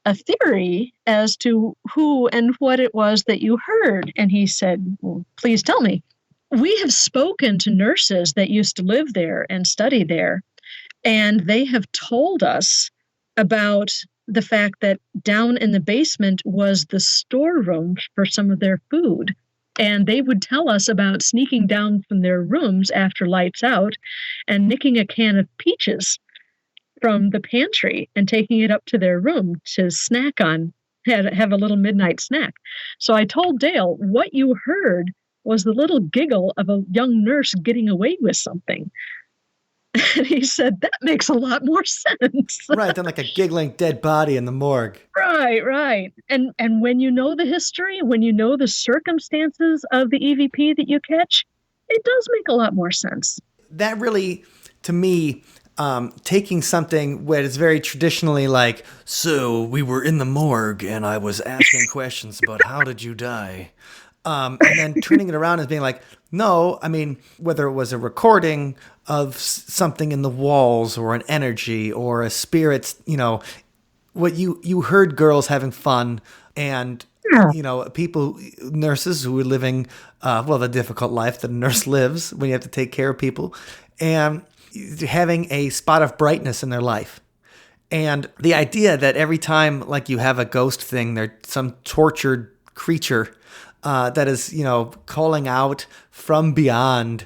a theory as to who and what it was that you heard. And he said, well, please tell me. We have spoken to nurses that used to live there and study there, and they have told us about the fact that down in the basement was the storeroom for some of their food. And they would tell us about sneaking down from their rooms after lights out and nicking a can of peaches from the pantry and taking it up to their room to snack on, have a little midnight snack. So I told Dale, what you heard was the little giggle of a young nurse getting away with something. And he said, that makes a lot more sense. Right, than like a giggling dead body in the morgue. Right. And when you know the history, when you know the circumstances of the EVP that you catch, it does make a lot more sense. That really, to me, taking something where it's very traditionally like, so we were in the morgue and I was asking questions about how did you die? And then turning it around as being like, no, I mean, whether it was a recording of something in the walls or an energy or a spirit's, what you heard girls having fun and, people, nurses who were living, the difficult life that a nurse lives when you have to take care of people and having a spot of brightness in their life. And the idea that every time like you have a ghost thing, there's some tortured creature that is, calling out from beyond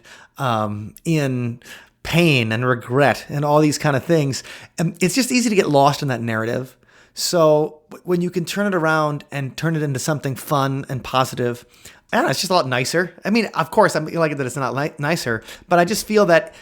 in pain and regret and all these kind of things. And it's just easy to get lost in that narrative. So when you can turn it around and turn it into something fun and positive, I don't know, it's just a lot nicer. I mean, of course, I like it that it's not nicer, but I just feel that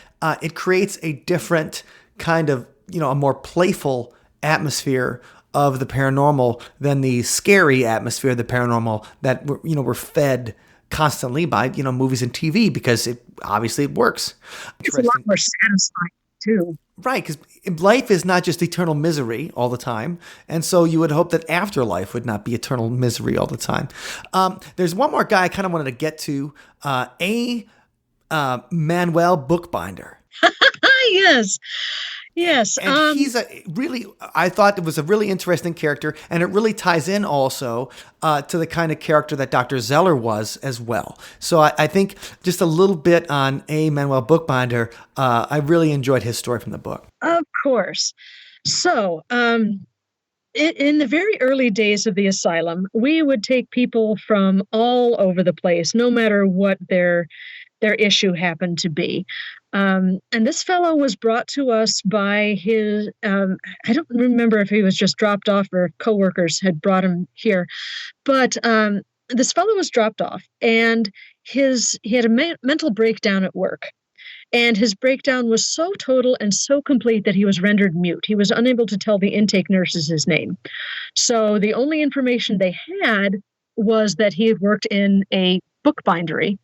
it creates a different kind of, a more playful atmosphere of the paranormal than the scary atmosphere of the paranormal that we're fed constantly by movies and TV because it obviously works. It's a lot more satisfying too. Right, because life is not just eternal misery all the time, and so you would hope that afterlife would not be eternal misery all the time. There's one more guy I kind of wanted to get to, Manuel Bookbinder. Yes. Yes. And he's I thought it was a really interesting character, and it really ties in also to the kind of character that Dr. Zeller was as well. So I think just a little bit on A. Manuel Bookbinder, I really enjoyed his story from the book. Of course. So, in the very early days of the asylum, we would take people from all over the place, no matter what their issue happened to be. And this fellow was brought to us by his, I don't remember if he was just dropped off or coworkers had brought him here, but this fellow was dropped off, and he had a mental breakdown at work. And his breakdown was so total and so complete that he was rendered mute. He was unable to tell the intake nurses his name. So the only information they had was that he had worked in a bookbindery.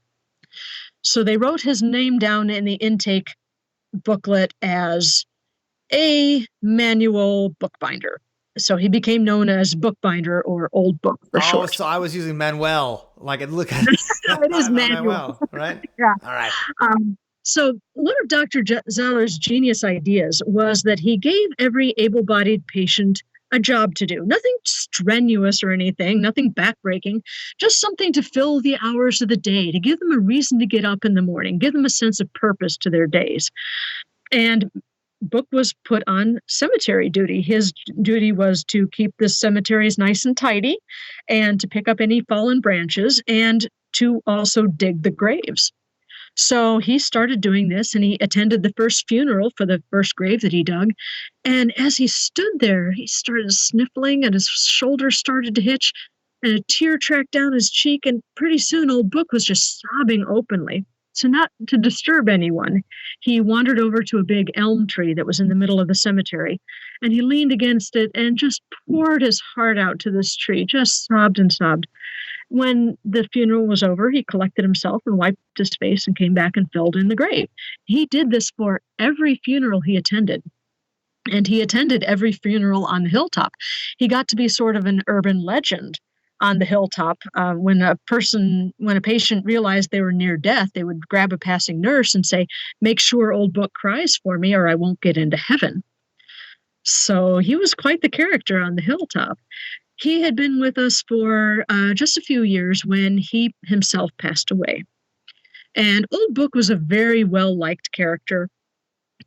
So they wrote his name down in the intake booklet as A. Manuel Bookbinder. So he became known as Bookbinder, or Old Book for short. Oh, so I was using Manuel. Like it It is Manuel, right? Yeah. All right. So one of Dr. Zeller's genius ideas was that he gave every able-bodied patient a job to do. Nothing strenuous or anything, nothing backbreaking, just something to fill the hours of the day, to give them a reason to get up in the morning, give them a sense of purpose to their days. And Book was put on cemetery duty. His duty was to keep the cemeteries nice and tidy, and to pick up any fallen branches, and to also dig the graves. So he started doing this, and he attended the first funeral for the first grave that he dug. And as he stood there, he started sniffling, and his shoulders started to hitch, and a tear tracked down his cheek. And pretty soon, Old Book was just sobbing openly. So not to disturb anyone, he wandered over to a big elm tree that was in the middle of the cemetery, and he leaned against it and just poured his heart out to this tree, just sobbed and sobbed. When the funeral was over, he collected himself and wiped his face and came back and filled in the grave. He did this for every funeral he attended. And he attended every funeral on the hilltop. He got to be sort of an urban legend on the hilltop. When a patient realized they were near death, they would grab a passing nurse and say, "Make sure Old Book cries for me, or I won't get into heaven." So he was quite the character on the hilltop. He had been with us for just a few years when he himself passed away. And Old Book was a very well-liked character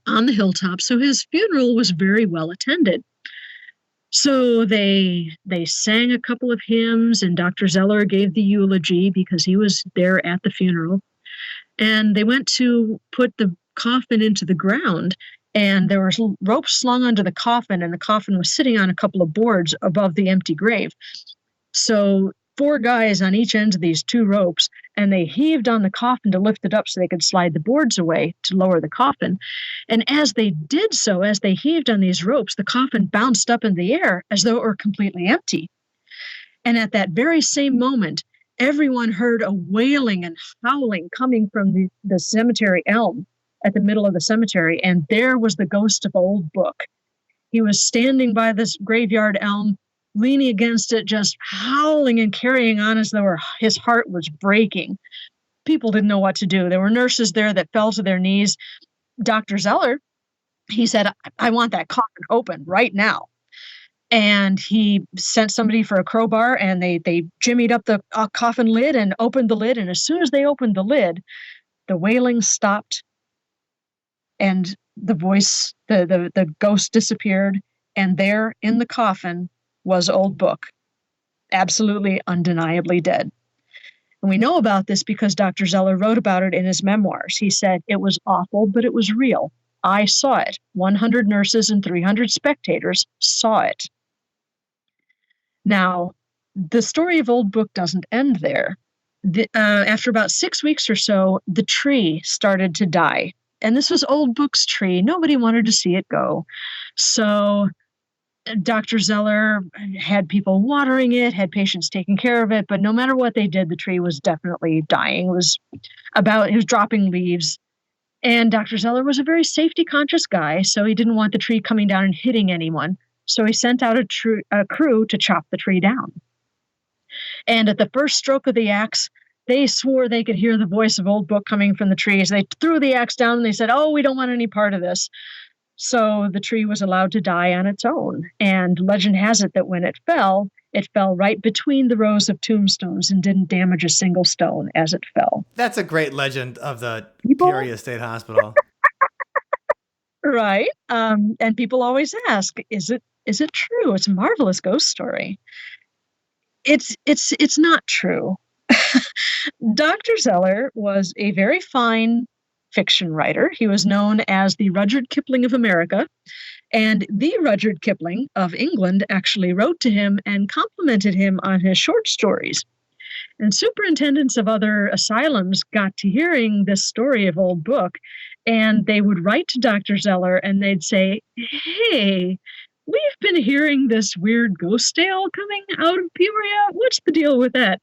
on the hilltop, so his funeral was very well attended. So they sang a couple of hymns, and Dr. Zeller gave the eulogy because he was there at the funeral. And they went to put the coffin into the ground, and there was ropes slung under the coffin, and the coffin was sitting on a couple of boards above the empty grave. So 4 guys on each end of these 2 ropes, and they heaved on the coffin to lift it up so they could slide the boards away to lower the coffin. And as they did so, as they heaved on these ropes, the coffin bounced up in the air as though it were completely empty. And at that very same moment, everyone heard a wailing and howling coming from the cemetery elm at the middle of the cemetery, and there was the ghost of Old Book. He was standing by this graveyard elm, leaning against it, just howling and carrying on as though his heart was breaking. People didn't know what to do. There were nurses there that fell to their knees. Dr. Zeller, he said, "I want that coffin open right now." And he sent somebody for a crowbar, and they jimmied up the coffin lid and opened the lid. And as soon as they opened the lid, the wailing stopped, and the voice, the ghost disappeared, and there in the coffin was Old Book, absolutely undeniably dead. And we know about this because Dr. Zeller wrote about it in his memoirs. He said, "It was awful, but it was real. I saw it. 100 nurses and 300 spectators saw it." Now, the story of Old Book doesn't end there. After about 6 weeks or so, the tree started to die. And this was Old Book's tree. Nobody wanted to see it go. So Dr. Zeller had people watering it, had patients taking care of it, but no matter what they did, the tree was definitely dying. It was dropping leaves. And Dr. Zeller was a very safety-conscious guy, so he didn't want the tree coming down and hitting anyone. So he sent out a crew to chop the tree down. And at the first stroke of the axe, they swore they could hear the voice of Old Book coming from the trees. They threw the axe down and they said, "Oh, we don't want any part of this." So the tree was allowed to die on its own. And legend has it that when it fell right between the rows of tombstones and didn't damage a single stone as it fell. That's a great legend of the People- Peoria State Hospital. Right. And people always ask, is it true? It's a marvelous ghost story. It's not true. Dr. Zeller was a very fine fiction writer. He was known as the Rudyard Kipling of America. And the Rudyard Kipling of England actually wrote to him and complimented him on his short stories. And superintendents of other asylums got to hearing this story of Old Book, and they would write to Dr. Zeller and they'd say, "Hey, we've been hearing this weird ghost tale coming out of Peoria. What's the deal with that?"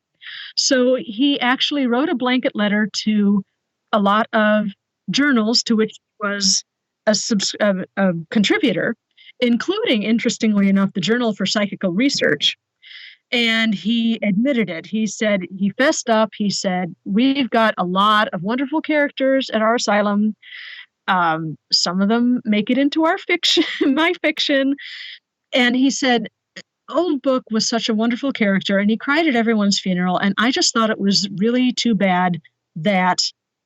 So he actually wrote a blanket letter to a lot of journals to which he was a contributor, including, interestingly enough, the Journal for Psychical Research. And he admitted it. He said, he fessed up. He said, "We've got a lot of wonderful characters at our asylum. Some of them make it into our fiction, my fiction." And he said, Old Book was such a wonderful character, and he cried at everyone's funeral. And I just thought it was really too bad that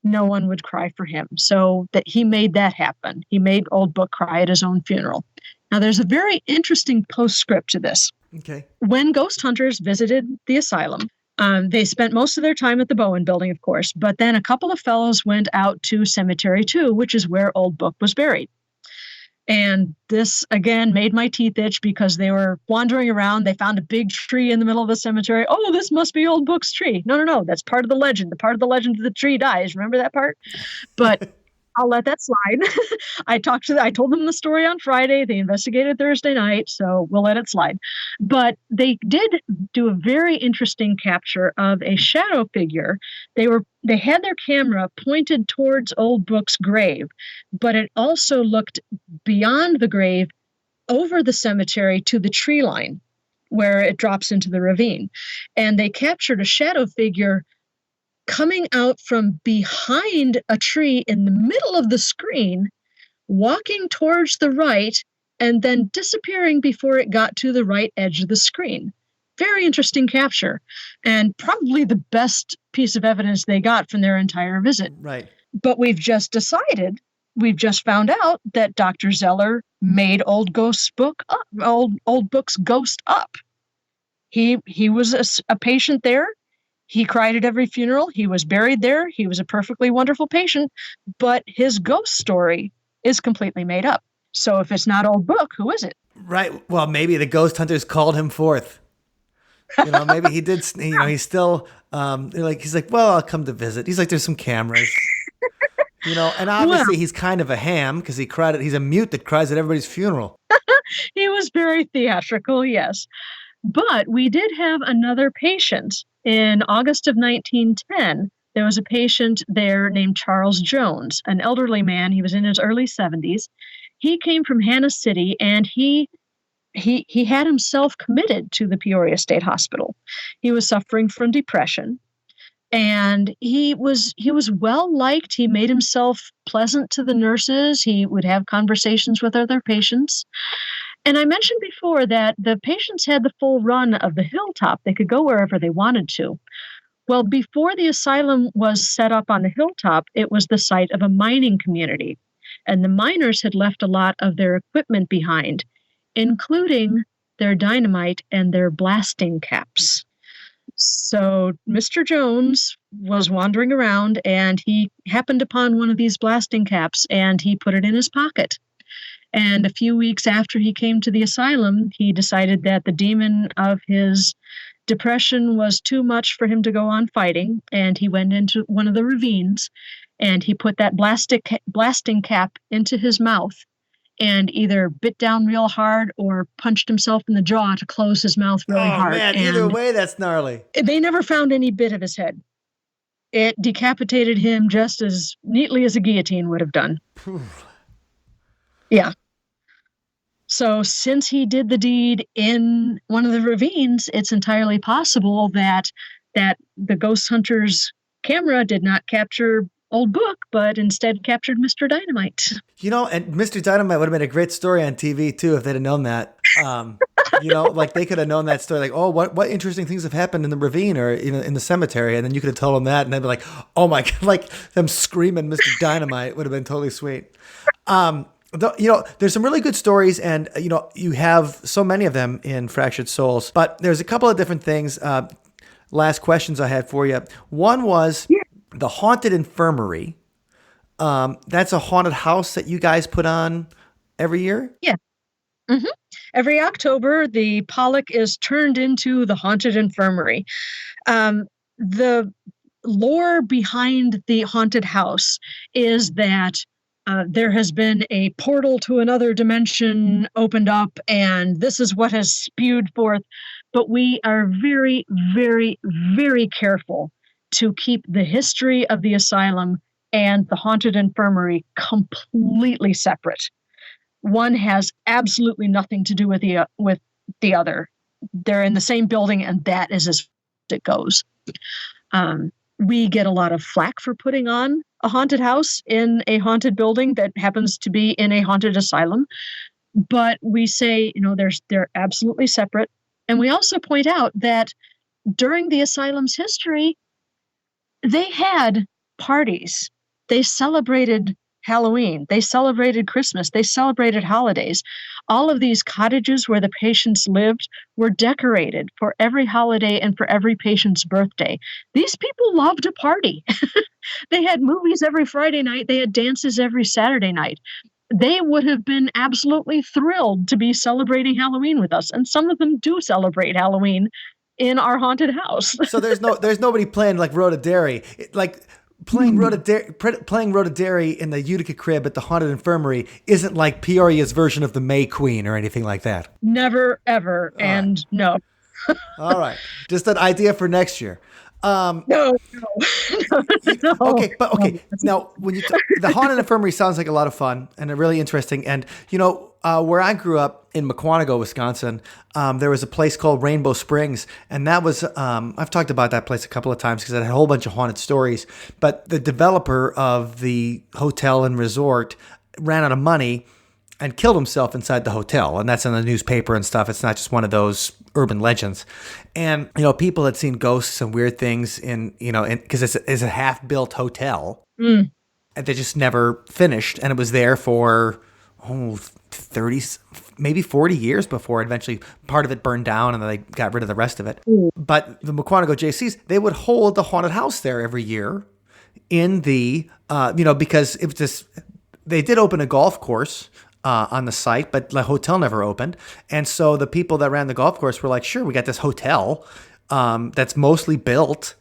no one would cry for him. So that he made that happen. He made Old Book cry at his own funeral. Now, there's a very interesting postscript to this. Okay. When ghost hunters visited the asylum, they spent most of their time at the Bowen building, of course, but then a couple of fellows went out to Cemetery 2, which is where Old Book was buried. And this, again, made my teeth itch because they were wandering around. They found a big tree in the middle of the cemetery. "Oh, this must be Old Book's tree." No. That's part of the legend. The part of the legend of the tree dies. Remember that part? But I'll let that slide. I told them the story on Friday. They investigated Thursday night, so we'll let it slide. But they did do a very interesting capture of a shadow figure. They had their camera pointed towards Old Book's grave, but it also looked beyond the grave over the cemetery to the tree line where it drops into the ravine. And they captured a shadow figure coming out from behind a tree in the middle of the screen, walking towards the right, and then disappearing before it got to the right edge of the screen. Very interesting capture, and probably the best piece of evidence they got from their entire visit. Right. But we've just found out that Dr. Zeller made Old Book's ghost up. He was a patient there. He cried at every funeral. He was buried there. He was a perfectly wonderful patient, but his ghost story is completely made up. So if it's not Old Book, who is it? Right. Well, maybe the ghost hunters called him forth. Maybe he did. He's still he's like, "Well, I'll come to visit." He's like, "There's some cameras." And obviously he's kind of a ham because he's a mute that cries at everybody's funeral. He was very theatrical, yes. But we did have another patient. In August of 1910, there was a patient there named Charles Jones, an elderly man. He was in his early 70s. He came from Hannah City, and he had himself committed to the Peoria State Hospital. He was suffering from depression, and he was well liked. He made himself pleasant to the nurses. He would have conversations with other patients. And I mentioned before that the patients had the full run of the hilltop. They could go wherever they wanted to. Well, before the asylum was set up on the hilltop, it was the site of a mining community. And the miners had left a lot of their equipment behind, including their dynamite and their blasting caps. So Mr. Jones was wandering around, and he happened upon one of these blasting caps, and he put it in his pocket. And a few weeks after he came to the asylum, he decided that the demon of his depression was too much for him to go on fighting, and he went into one of the ravines, and he put that blasting cap into his mouth and either bit down real hard or punched himself in the jaw to close his mouth really hard. Oh, man, either way, that's gnarly. They never found any bit of his head. It decapitated him just as neatly as a guillotine would have done. Yeah. So since he did the deed in one of the ravines, it's entirely possible that that the ghost hunter's camera did not capture Old Book, but instead captured Mr. Dynamite. And Mr. Dynamite would have been a great story on TV too if they'd have known that. Like they could have known that story, like, oh, what interesting things have happened in the ravine or in the cemetery, and then you could have told them that, and they'd be like, oh my God, like them screaming Mr. Dynamite would have been totally sweet. There's some really good stories, and you have so many of them in Fractured Souls, but there's a couple of different things. Last questions I had for you. One was the Haunted Infirmary. That's a haunted house that you guys put on every year? Yeah. Mm-hmm. Every October, the Pollock is turned into the Haunted Infirmary. The lore behind the haunted house is that there has been a portal to another dimension opened up, and this is what has spewed forth. But we are very, very, very careful to keep the history of the asylum and the Haunted Infirmary completely separate. One has absolutely nothing to do with the other. They're in the same building, and that is as it goes. We get a lot of flack for putting on a haunted house in a haunted building that happens to be in a haunted asylum. But we say, they're absolutely separate. And we also point out that during the asylum's history, they had parties. They celebrated Halloween. They celebrated Christmas. They celebrated holidays. All of these cottages where the patients lived were decorated for every holiday and for every patient's birthday. These people loved a party. They had movies every Friday night. They had dances every Saturday night. They would have been absolutely thrilled to be celebrating Halloween with us. And some of them do celebrate Halloween in our haunted house. So there's nobody playing like Rhoda Derry. Playing Rhoda Derry in the Utica Crib at the Haunted Infirmary isn't like Peoria's version of the May Queen or anything like that. Never, ever. All and right. No. All right. Just an idea for next year. No. Okay. Now, when the Haunted Infirmary sounds like a lot of fun and really interesting. And, where I grew up in McQuantico, Wisconsin, there was a place called Rainbow Springs. And that was, I've talked about that place a couple of times because it had a whole bunch of haunted stories. But the developer of the hotel and resort ran out of money and killed himself inside the hotel. And that's in the newspaper and stuff. It's not just one of those urban legends. And, people had seen ghosts and weird things because it's a half-built hotel. And they just never finished. And it was there for, 30, maybe 40 years before eventually part of it burned down and then they got rid of the rest of it. But the McQuantico JCs, they would hold the haunted house there every year in the, because it was just, they did open a golf course on the site, but the hotel never opened. And so the people that ran the golf course were like, sure, we got this hotel that's mostly built.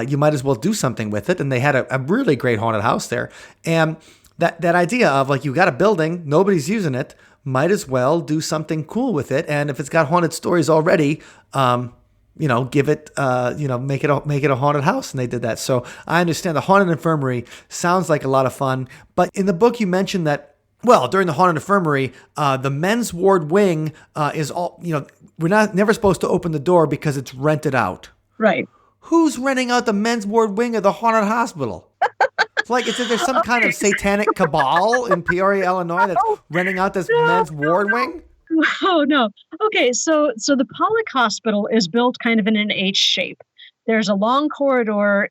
You might as well do something with it. And they had a really great haunted house there. And that idea of like, you got a building, nobody's using it, might as well do something cool with it. And if it's got haunted stories already, give it, make it a haunted house. And they did that. So I understand the Haunted Infirmary sounds like a lot of fun. But in the book, you mentioned that, during the Haunted Infirmary, the men's ward wing is all, we're never supposed to open the door because it's rented out. Right. Who's renting out the men's ward wing of the haunted hospital? It's like, is there some kind of satanic cabal in Peoria, Illinois that's renting out this men's ward wing? Oh, no. Okay, so the Pollock Hospital is built kind of in an H shape. There's a long corridor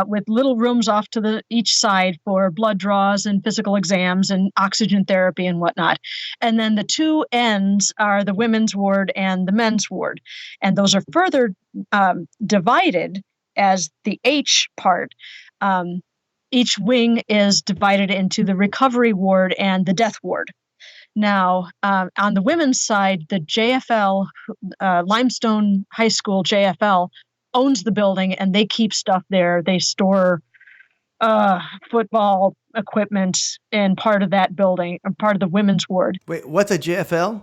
with little rooms off to each side for blood draws and physical exams and oxygen therapy and whatnot. And then the two ends are the women's ward and the men's ward. And those are further divided as the H part. Each wing is divided into the recovery ward and the death ward. Now, on the women's side, the JFL, Limestone High School JFL, owns the building and they keep stuff there. They store football equipment in part of that building, part of the women's ward. Wait, what's a JFL?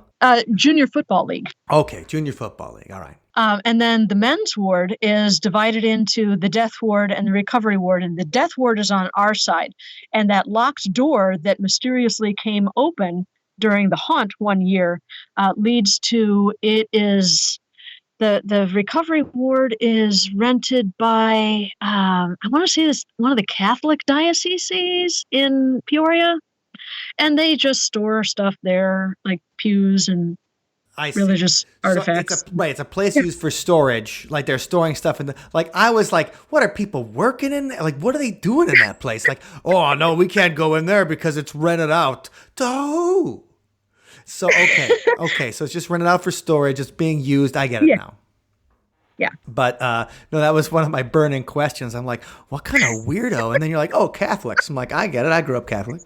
Junior Football League. Okay, Junior Football League. All right. And then the men's ward is divided into the death ward and the recovery ward. And the death ward is on our side. And that locked door that mysteriously came open during the haunt one year leads to The recovery ward is rented by, I want to say this, one of the Catholic dioceses in Peoria. And they just store stuff there, like pews and religious artifacts. So it's a place used for storage. Like they're storing stuff in the, like I was like, what are people working in? Like, what are they doing in that place? Like, oh no, we can't go in there because it's rented out. To who? So, okay. So it's just rented out for storage. It's being used. I get it now. Yeah. But no, that was one of my burning questions. I'm like, what kind of weirdo? And then you're like, oh, Catholics. I'm like, I get it. I grew up Catholic.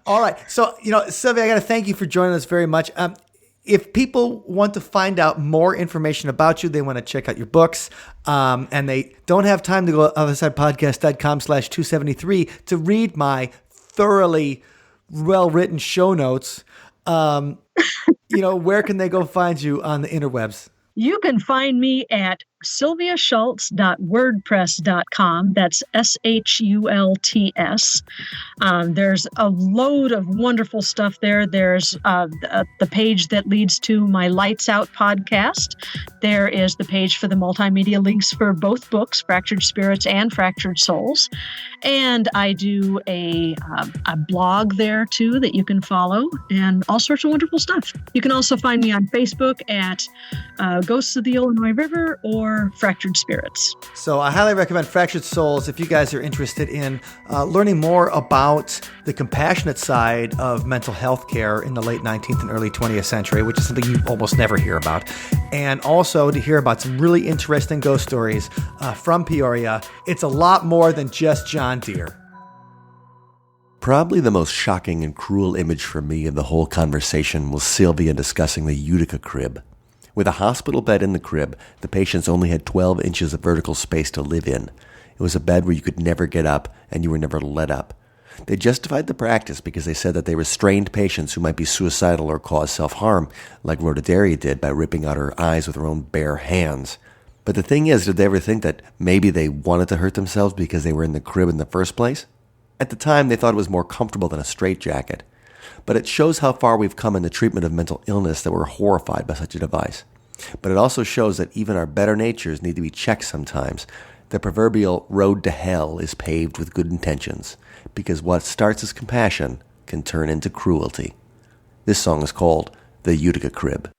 All right. So, Sylvia, I got to thank you for joining us very much. If people want to find out more information about you, they want to check out your books, and they don't have time to go to othersidepodcast.com/273 to read my thoroughly well-written show notes, where can they go find you on the interwebs? You can find me at sylviashults.wordpress.com. That's SHULTS. There's a load of wonderful stuff there. There's the page that leads to my Lights Out podcast. There is the page for the multimedia links for both books, Fractured Spirits and Fractured Souls. And I do a blog there, too, that you can follow, and all sorts of wonderful stuff. You can also find me on Facebook at Ghosts of the Illinois River or Fractured Spirits. So I highly recommend Fractured Souls if you guys are interested in learning more about the compassionate side of mental health care in the late 19th and early 20th century, which is something you almost never hear about. And also to hear about some really interesting ghost stories from Peoria. It's a lot more than just John Deere. Probably the most shocking and cruel image for me in the whole conversation was Sylvia discussing the Utica Crib. With a hospital bed in the crib, the patients only had 12 inches of vertical space to live in. It was a bed where you could never get up and you were never let up. They justified the practice because they said that they restrained patients who might be suicidal or cause self-harm, like Rhoda Derry did by ripping out her eyes with her own bare hands. But the thing is, did they ever think that maybe they wanted to hurt themselves because they were in the crib in the first place? At the time, they thought it was more comfortable than a straitjacket. But it shows how far we've come in the treatment of mental illness that we're horrified by such a device. But it also shows that even our better natures need to be checked sometimes. The proverbial road to hell is paved with good intentions, because what starts as compassion can turn into cruelty. This song is called The Utica Crib.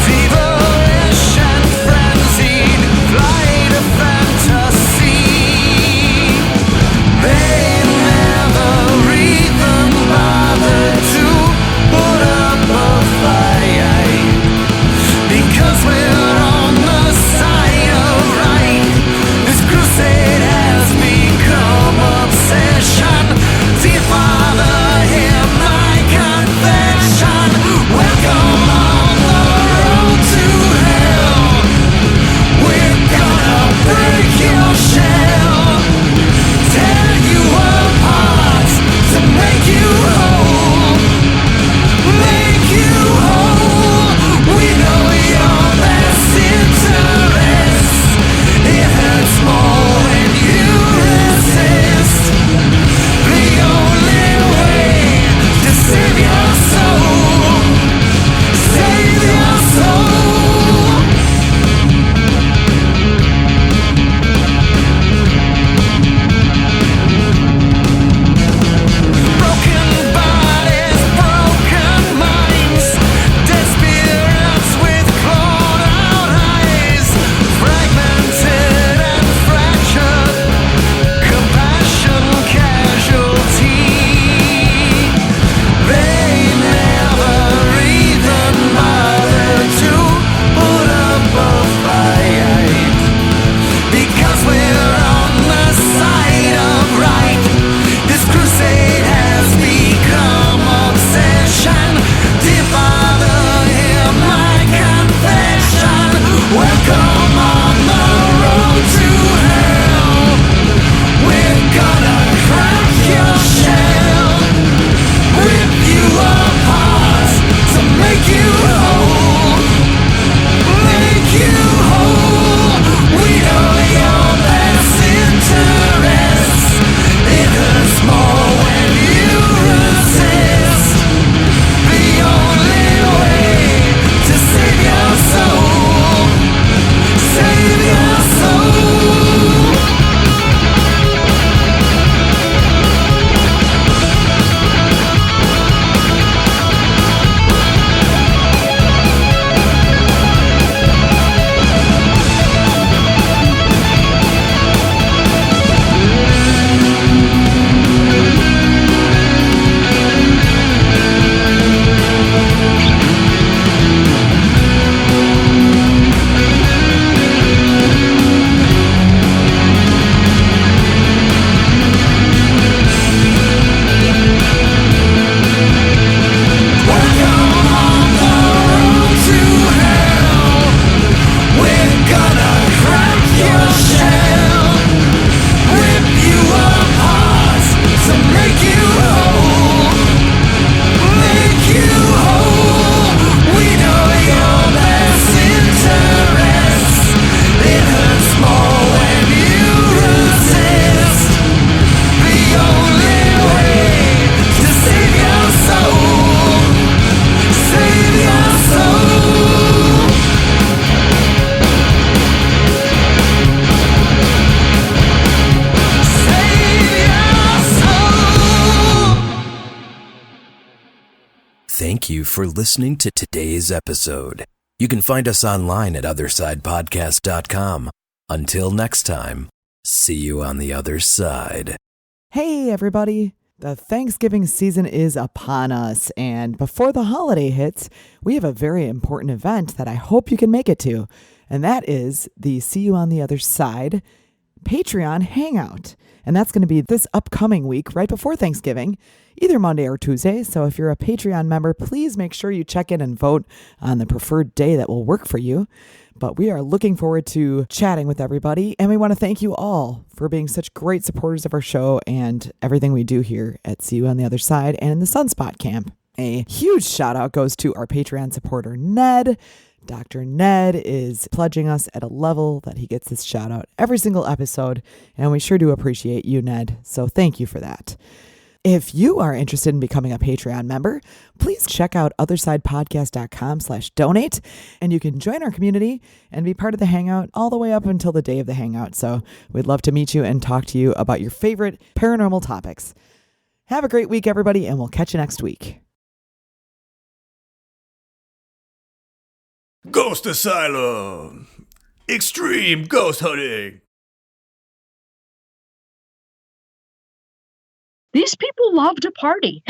Fever is thank you for listening to today's episode. You can find us online at othersidepodcast.com. Until next time, see you on the other side. Hey, everybody. The Thanksgiving season is upon us, and before the holiday hits, we have a very important event that I hope you can make it to, and that is the See You on the Other Side Patreon Hangout. And that's going to be this upcoming week, right before Thanksgiving, either Monday or Tuesday. So if you're a Patreon member, please make sure you check in and vote on the preferred day that will work for you. But we are looking forward to chatting with everybody. And we want to thank you all for being such great supporters of our show and everything we do here at See You on the Other Side and in the Sunspot Camp. A huge shout out goes to our Patreon supporter, Ned. Dr. Ned is pledging us at a level that he gets this shout out every single episode, and we sure do appreciate you, Ned. So thank you for that. If you are interested in becoming a Patreon member, please check out othersidepodcast.com/donate, and you can join our community and be part of the Hangout all the way up until the day of the Hangout. So we'd love to meet you and talk to you about your favorite paranormal topics. Have a great week, everybody, and we'll catch you next week. Ghost Asylum! Extreme ghost hunting! These people love to party.